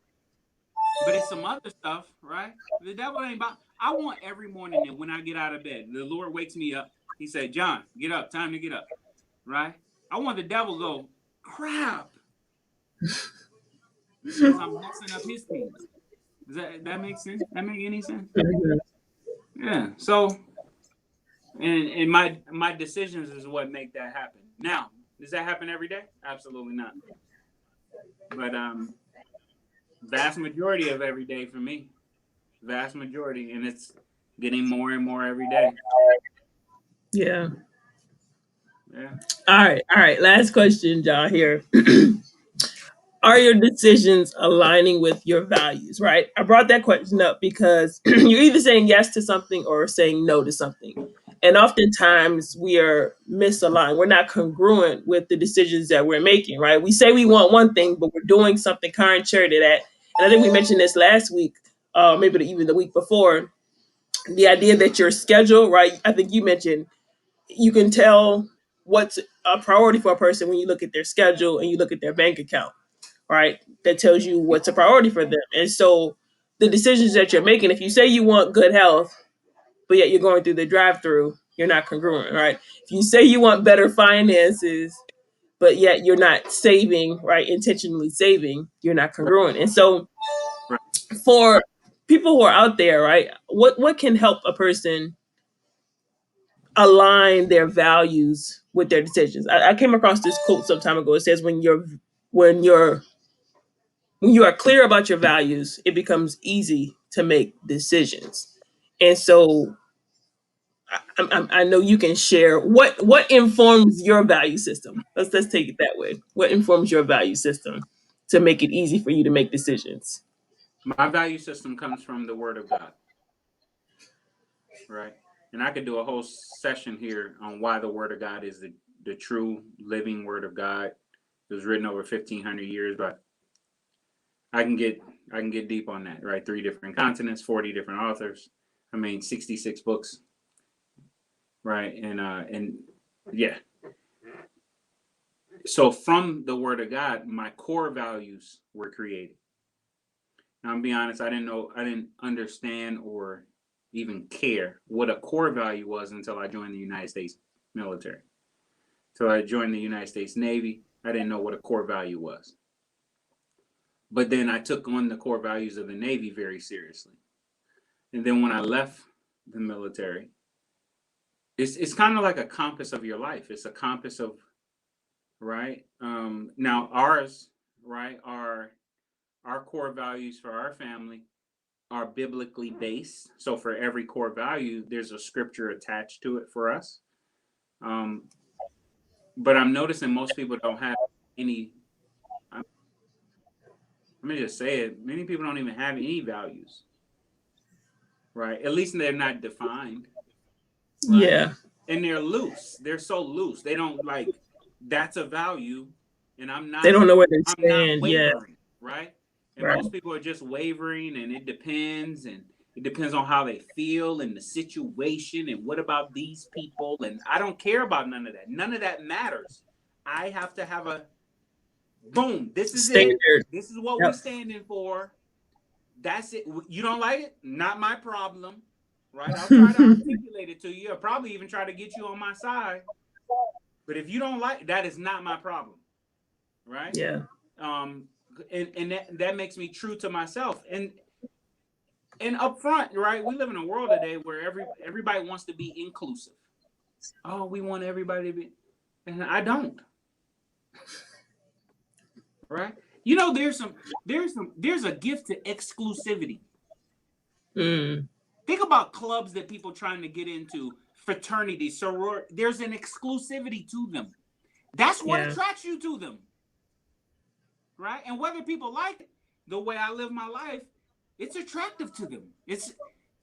But it's some other stuff, right? The devil ain't about. I want every morning that when I get out of bed, the Lord wakes me up. He said, "John, get up. Time to get up." Right? I want the devil to go, crap, because I'm messing up his kingdom. Does that make sense? That make any sense? Mhm. Yeah. So, and my decisions is what make that happen. Now, does that happen every day? Absolutely not. But vast majority of every day for me, vast majority, and getting more and more every day. Yeah. Yeah. All right. All right. Last question, John, here. Are your decisions aligning with your values? Right. I brought that question up because you're either saying yes to something or saying no to something. And oftentimes we are misaligned. We're not congruent with the decisions that we're making, right? We say we want one thing, but we're doing something contrary to that. And I think we mentioned this last week, maybe even the week before. The idea that your schedule, right? I think you mentioned you can tell what's a priority for a person when you look at their schedule and you look at their bank account, right? That tells you what's a priority for them. And so the decisions that you're making, if you say you want good health, but yet you're going through the drive through, you're not congruent, right? If you say you want better finances, but yet you're not saving, right? Intentionally saving, you're not Right. congruent. And so Right. for people who are out there, right, what can help a person align their values with their decisions? I came across this quote some time ago. It says, when you're when you are clear about your values, it becomes easy to make decisions. And so I know you can share what informs your value system. Let's take it that way. What informs your value system to make it easy for you to make decisions? My value system comes from the Word of God, right? And I could do a whole session here on why the Word of God is the true living Word of God. It was written over 1,500 years, but I can get I can get deep on that, right? 3 different continents, 40 different authors. I mean, 66 books, right? And yeah. So from the Word of God, my core values were created. Now, I'm be honest, I didn't understand or even care what a core value was until I joined the United States military. Until I joined the United States Navy, I didn't know what a core value was. But then I took on the core values of the Navy very seriously. And then when I left the military, it's kind of like a compass of your life. It's a compass of, right. Now ours, right, our core values for our family are biblically based. So for every core value, there's a scripture attached to it for us. Um, but I'm noticing most people don't have any. Let me just say it. Many people don't even have any values, right? At least they're not defined, right? Yeah, And they're loose. They're so loose. They don't like that's a value, and they don't know where they I'm not stand. Yeah, wavering, right? And right. most people are just wavering, and it depends on how they feel and the situation, and what about these people, and I don't care about none of that. None of that matters. I have to have a boom. This is it. Standard. This is what we Yep. standing for. That's it. You don't like it? Not my problem, right? I'll try to articulate it to you. I'll probably even try to get you on my side. But if you don't like, that is not my problem, right? Yeah, Um, and that makes me true to myself. And up front, right? We live in a world today where everybody wants to be inclusive. Oh, we want everybody to be, and I don't, right? You know, there's a gift to exclusivity. mm, Think about clubs that people trying to get into, fraternity, sorority. There's an exclusivity to them. That's what yeah. attracts you to them, right? And whether people like it, the way I live my life, it's attractive to them. It's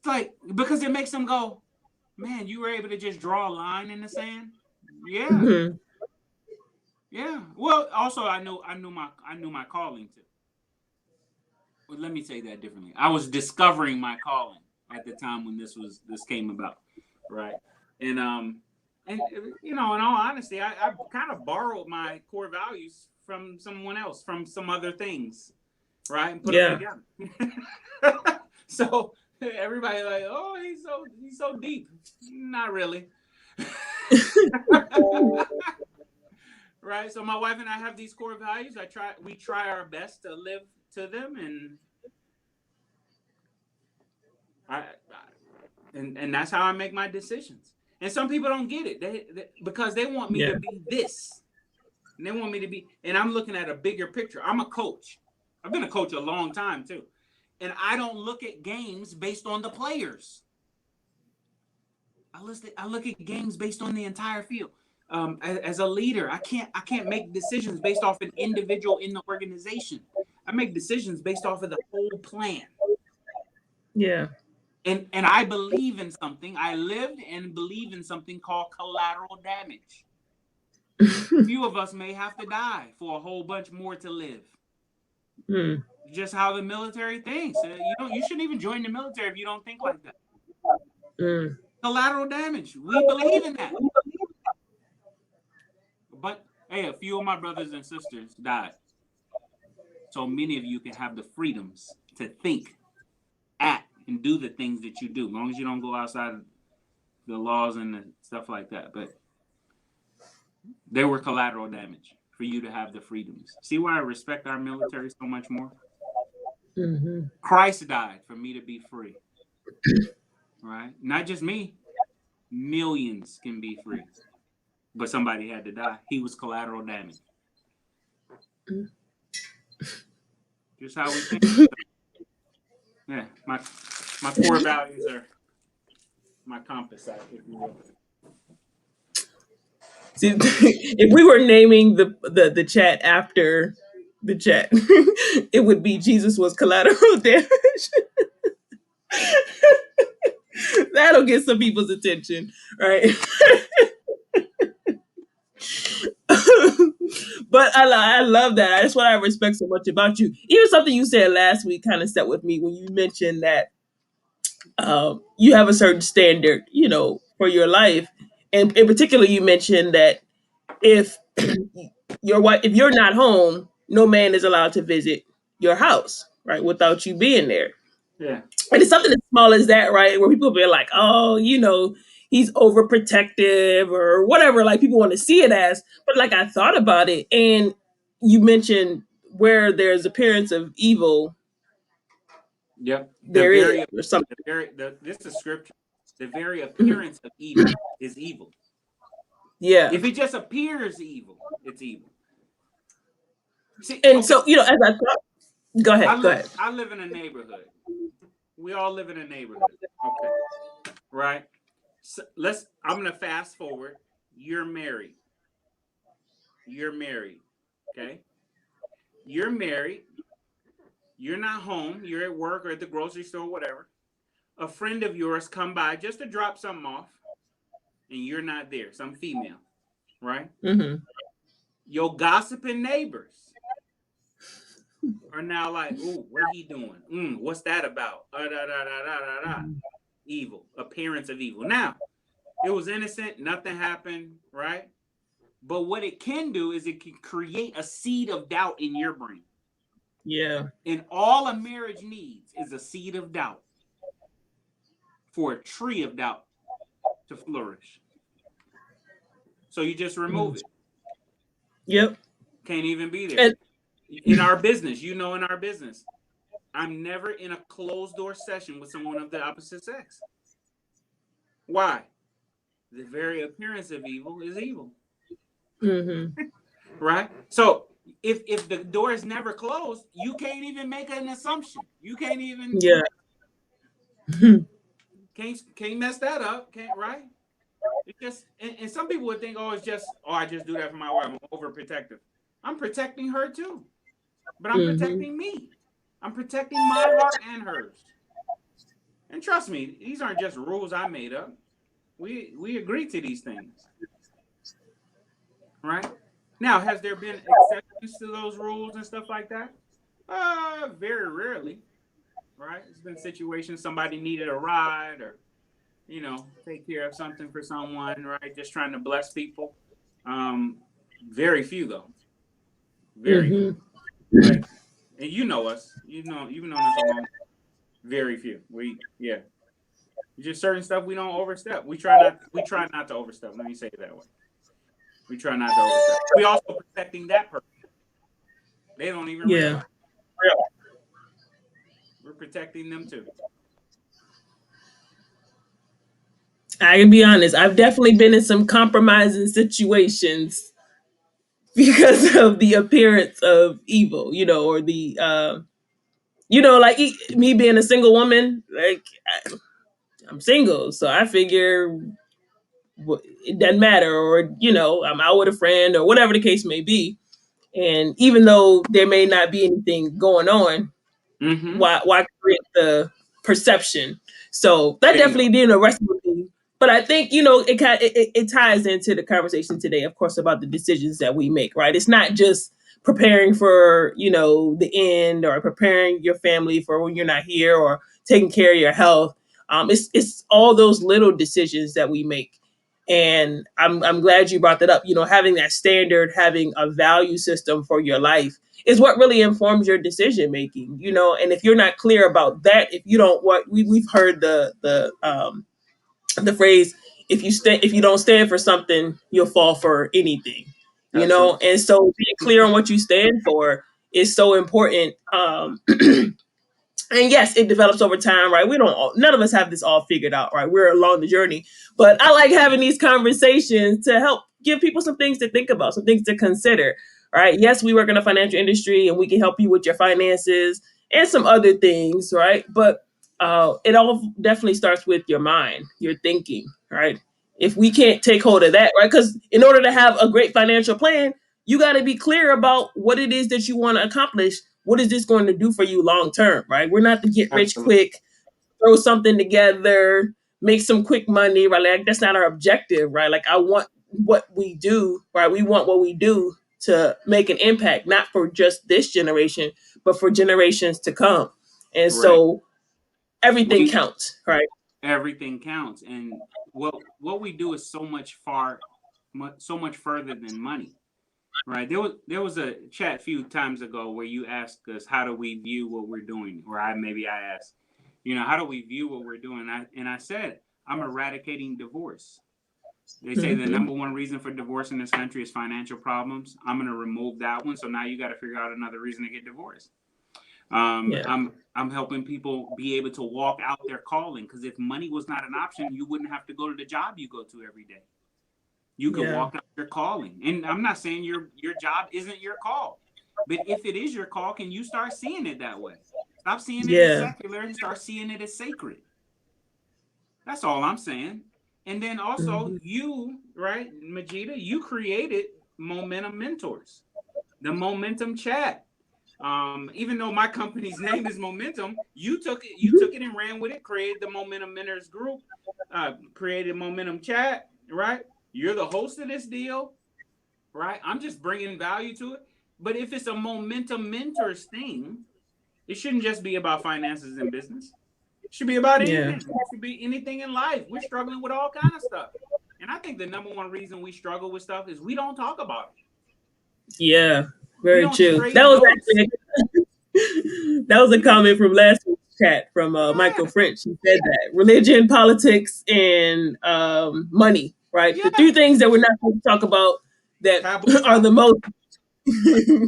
like because it makes them go, man, you were able to just draw a line in the sand. Yeah, Hmm. yeah. Well, also I knew my calling too. Well, let me say that differently. I was discovering my calling at the time when this came about, right? And and you know, in all honesty, I kind of borrowed my core values from someone else, from some other things, right, and put them Yeah. together. So everybody like, oh, he's so deep. Not really. Right. So my wife and I have these core values. We try our best to live to them, I and that's how I make my decisions. And some people don't get it. Because they want me Yeah. to be this. And they want me to be and I'm looking at a bigger picture. I'm a coach. I've been a coach a long time too. And I don't look at games based on the players. I look at games based on the entire field. As a leader, I can't make decisions based off an individual in the organization. I make decisions based off of the whole plan. Yeah. And I believe in something. I lived and believe in something called collateral damage. Few of us may have to die for a whole bunch more to live. Mm. Just how the military thinks. You shouldn't even join the military if you don't think like that. Mm. Collateral damage. We believe in that. But hey, a few of my brothers and sisters died. So many of you can have the freedoms to think, act, and do the things that you do, as long as you don't go outside of the laws and the stuff like that. But they were collateral damage for you to have the freedoms. See why I respect our military so much more? Hmm. Christ died for me to be free. Right? Not just me. Millions can be free. But somebody had to die. He was collateral damage. Just how we think. Yeah. My core values are my compass, if you will. See, if we were naming the chat after the chat, it would be Jesus was collateral damage. That'll get some people's attention, right? But I love that. That's what I respect so much about you. Even something you said last week kind of set with me when you mentioned that you have a certain standard, for your life, and in particular, you mentioned that if your wife, if you're not home, no man is allowed to visit your house, right, without you being there. Yeah. And it's something as small as that, right? Where people be like, oh, he's overprotective or whatever, like people want to see it as. But like I thought about it, and you mentioned where there's appearance of evil, Yep. there is or something. This is scripture. The very appearance of evil is evil. Yeah. If it just appears evil, it's evil. See, And okay, so, as I thought, go ahead, go ahead. I live in a neighborhood. We all live in a neighborhood. Okay. Right? So I'm gonna fast forward. You're married. You're married. Okay. You're married. You're not home. You're at work or at the grocery store, whatever. A friend of yours come by just to drop something off, and you're not there. Some female, right? Hmm. Your gossiping neighbors are now like, "Ooh, what he doing? What's that about?" Da, da, da, da, da, da. Evil, appearance of evil. Now, it was innocent. Nothing happened, right? But what it can do is it can create a seed of doubt in your brain. Yeah. And all a marriage needs is a seed of doubt for a tree of doubt to flourish. So you just remove Mm. it. Yep. Can't even be there. And In our business, in our business, I'm never in a closed door session with someone of the opposite sex. Why? The very appearance of evil is evil. hmm Right? So if the door is never closed, you can't even make an assumption. You can't even yeah. can't mess that up. Can't, right? It's just and some people would think, oh, it's just I just do that for my wife. I'm overprotective. I'm protecting her too. But I'm hmm protecting me. I'm protecting my heart and hers. And trust me, these aren't just rules I made up. We agree to these things, right? Now, has there been exceptions to those rules and stuff like that? Very rarely, right? It's been situations somebody needed a ride or take care of something for someone, right? Just trying to bless people. Very few though. Very few. hmm Like, and you know us. You've known us a long. Very few. Yeah. Just certain stuff we don't overstep. We try not to overstep. Let me say it that way. We try not to overstep. We also protecting that person. They don't even Yeah. realize we're protecting them too. I can be honest. I've definitely been in some compromising situations because of the appearance of evil, or the, like me being a single woman. Like I'm single, so I figure it doesn't matter, or I'm out with a friend or whatever the case may be. And even though there may not be anything going on, Mm-hmm. why create the perception? So that Bingo. definitely didn't arrest me. But I think it ties into the conversation today, of course, about the decisions that we make. Right? It's not just preparing for the end, or preparing your family for when you're not here, or taking care of your health. It's all those little decisions that we make. And I'm glad you brought that up. Having that standard, having a value system for your life is what really informs your decision making. And if you're not clear about that, if you don't, we've heard the phrase, if you don't stand for something, you'll fall for anything. Absolutely. And so being clear on what you stand for is so important. And yes, it develops over time, right? None of us have this all figured out, right? We're along the journey. But I like having these conversations to help give people some things to think about, some things to consider, right? Yes, we work in the financial industry and we can help you with your finances and some other things, right? But it all definitely starts with your mind, your thinking, right? If we can't take hold of that, right? Because in order to have a great financial plan, you got to be clear about what it is that you want to accomplish. What is this going to do for you long term, right? We're not to get rich Absolutely. quick, throw something together, make some quick money, right? Like that's not our objective, right? Like I want what we do, right? We want what we do to make an impact, not for just this generation, but for generations to come. And Correct. so everything We counts, right? Everything counts, and what we do is so much further than money. Right. There was a chat a few times ago where you asked us how do we view what we're doing, or I asked, how do we view what we're doing? And I said I'm eradicating divorce. They say the Mm-hmm. number one reason for divorce in this country is financial problems. I'm going to remove that one. So now you got to figure out another reason to get divorced. Yeah. I'm helping people be able to walk out their calling, because if money was not an option, you wouldn't have to go to the job you go to every day. You could Yeah. walk out your calling. And I'm not saying your job isn't your call, but if it is your call, can you start seeing it that way? Stop seeing it as Yeah. secular and start seeing it as sacred. That's all I'm saying. And then also Mm-hmm. you, right, Majida, you created Momentum Mentors, the Momentum Chat. Even though my company's name is Momentum, you took it and ran with it, created the Momentum Mentors group, created Momentum Chat, right? You're the host of this deal, right? I'm just bringing value to it. But if it's a Momentum Mentors thing, it shouldn't just be about finances and business. It should be about Yeah. anything. It should be anything in life. We're struggling with all kind of stuff. And I think the number one reason we struggle with stuff is we don't talk about it. Yeah. We Very don't true. trade notes. That was a We don't. comment from last week's chat from Michael Yeah. French. He said that religion, politics, and money, right? The three Yeah. things that we're not supposed to talk about that Taboo are the topics. most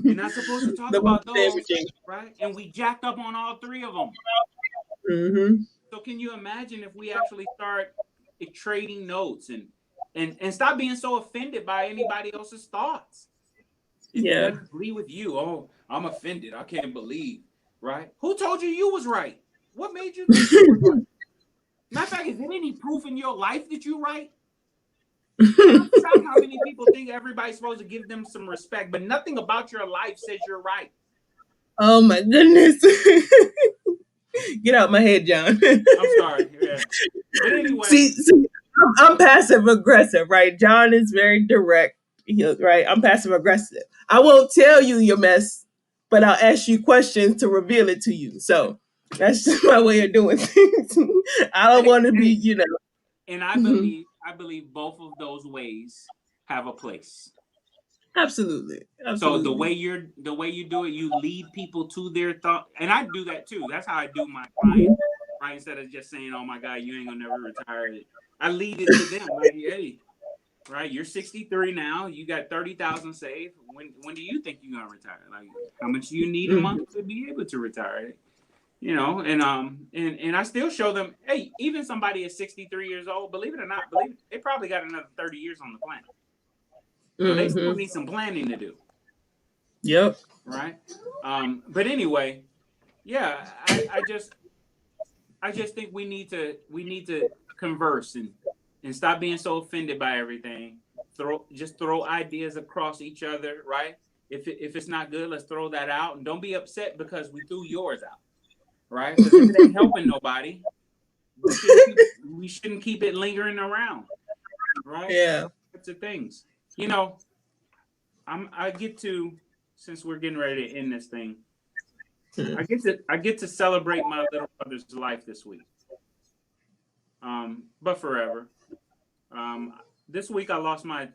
You're not supposed to talk the most about those, damaging. right? And we jacked up on all three of them. Hmm. So can you imagine if we actually start trading notes and stop being so offended by anybody else's thoughts? If it Yeah. doesn't agree with you, oh, I'm offended. I can't believe, right? Who told you you was right? What made you think you was right? Matter of fact, is there any proof in your life that you're right? Man, I'm shocked how many people think everybody's supposed to give them some respect, but nothing about your life says you're right. Oh my goodness. Get out my head, John. I'm sorry. Yeah. But anyway, See, I'm passive aggressive, right? John is very direct, right? I'm passive aggressive. I won't tell you your mess, but I'll ask you questions to reveal it to you. So that's just my way of doing things. I don't hey, want to be, hey, and I Mhm. believe I believe both of those ways have a place. Absolutely, So the absolutely. way you do it, you lead people to their thought, and I do that too. That's how I do my client, right? Instead of just saying, "Oh my God, you ain't gonna never retire," I lead it to them. Like, hey, right, you're 63 now. You got 30,000 saved. When do you think you're gonna retire? Like, how much do you need a Mhm. month to be able to retire? And I still show them, hey, even somebody at 63 years old, believe it or not, believe it, they probably got another 30 years on the planet. So they still Mhm. need some planning to do, Yep. right? But anyway, yeah, I just think we need to converse and stop being so offended by everything. Throw ideas across each other, right? If it's not good, let's throw that out, and don't be upset because we threw yours out, right? Because if it ain't helping nobody, we shouldn't keep it lingering around, right? Yeah. Types of things. You know, I get to, since we're getting ready to end this thing, Hmm. I get to celebrate my little brother's life this week. But forever. Um, this week I lost my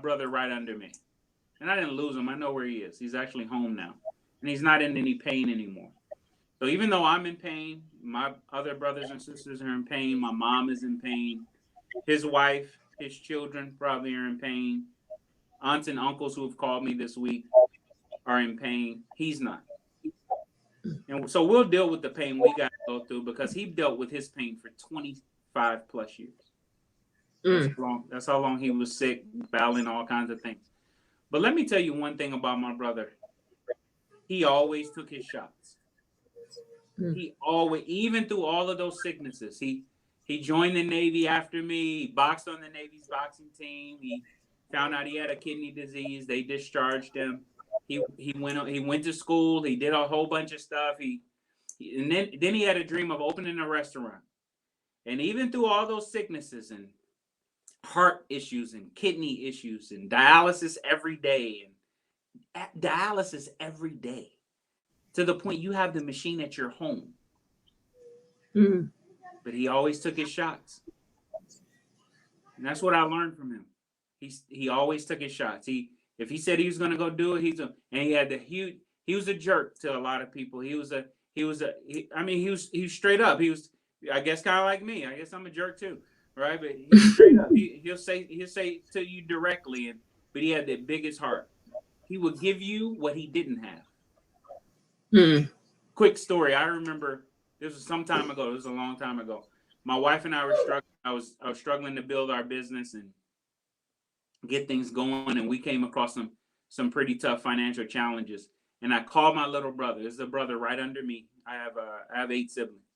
brother right under me, and I didn't lose him. I know where he is. He's actually home now, and he's not in any pain anymore. So even though I'm in pain, my other brothers and sisters are in pain. My mom is in pain. His wife, his children probably are in pain. Aunts and uncles who have called me this week are in pain. He's not. And so we'll deal with the pain we got to go through because he dealt with his pain for 25 plus years. Mm. That's how long he was sick, battling all kinds of things. But let me tell you one thing about my brother. He always took his shots. Mm. He always, even through all of those sicknesses, he joined the Navy after me. He boxed on the Navy's boxing team. He found out he had a kidney disease. They discharged him. He went to school. He did a whole bunch of stuff. And then he had a dream of opening a restaurant. And even through all those sicknesses and heart issues and kidney issues and dialysis every day to the point you have the machine at your home. Mm. But he always took his shots. And that's what I learned from him. He always took his shots. If he said he was going to go do it, and he had the huge. He was a jerk to a lot of people. He was straight up. He was, I guess, kind of like me. I guess I'm a jerk too, right? But he's straight up. He'll say to you directly, but he had the biggest heart. He would give you what he didn't have. Mm. Quick story. I remember this was some time ago. This was a long time ago. My wife and I were struggling. I was struggling to build our business and get things going, and we came across some pretty tough financial challenges. And I called my little brother. This is a brother right under me. I have 8 siblings,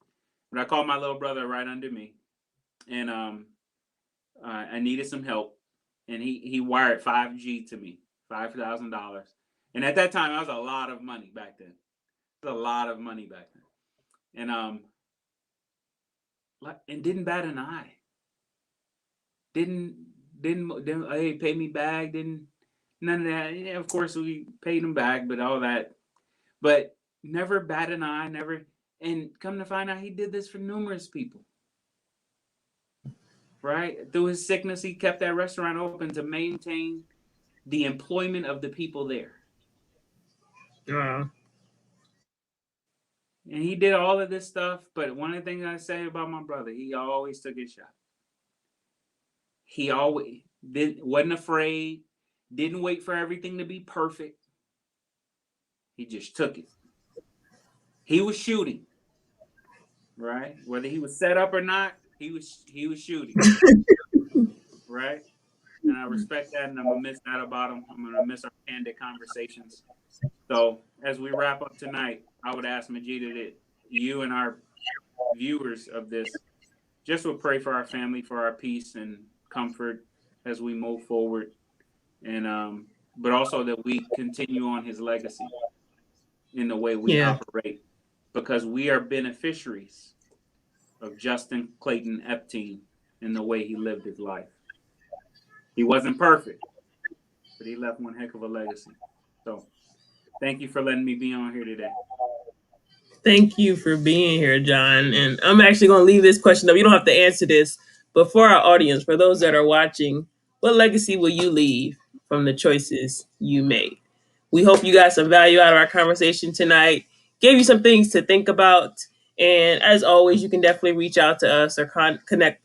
but I called my little brother right under me, and I needed some help, and he wired 5G to me, $5,000, and at that time that was a lot of money back then. It was a lot of money back then, and didn't bat an eye. Didn't didn't hey, pay me back. Didn't none of that. Yeah, of course we paid him back, but all that. But never bat an eye. Never. And come to find out, he did this for numerous people. Right through his sickness, he kept that restaurant open to maintain the employment of the people there. Wow. And he did all of this stuff. But one of the things I say about my brother, he always took his shot. He always wasn't afraid. Didn't wait for everything to be perfect. He just took it. He was shooting, right? Whether he was set up or not, he was shooting, right? And I respect that, and I'm gonna miss that about him. I'm gonna miss our candid conversations. So as we wrap up tonight, I would ask Majida that you and our viewers of this just would pray for our family, for our peace and comfort as we move forward, and but also that we continue on his legacy in the way we Yeah. operate, because we are beneficiaries of Justin Clayton Epstein in the way he lived his life. He wasn't perfect, but he left one heck of a legacy. So thank you for letting me be on here today. Thank you for being here, John. And I'm actually going to leave this question up. You don't have to answer this, but for our audience, for those that are watching, what legacy will you leave from the choices you made? We hope you got some value out of our conversation tonight, gave you some things to think about. And as always, you can definitely reach out to us or connect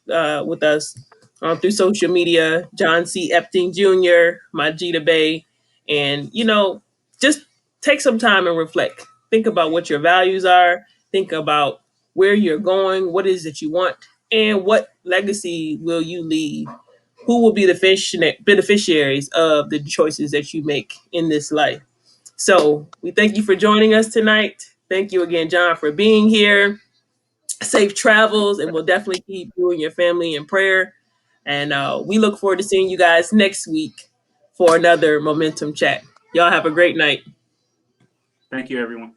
with us through social media. John C. Epting Jr., Majida Bay. And, just take some time and reflect. Think about what your values are. Think about where you're going, what is it you want, and what legacy will you leave? Who will be the beneficiaries of the choices that you make in this life? So we thank you for joining us tonight. Thank you again, John, for being here. Safe travels, and we'll definitely keep you and your family in prayer. And we look forward to seeing you guys next week for another Momentum Chat. Y'all have a great night. Thank you, everyone.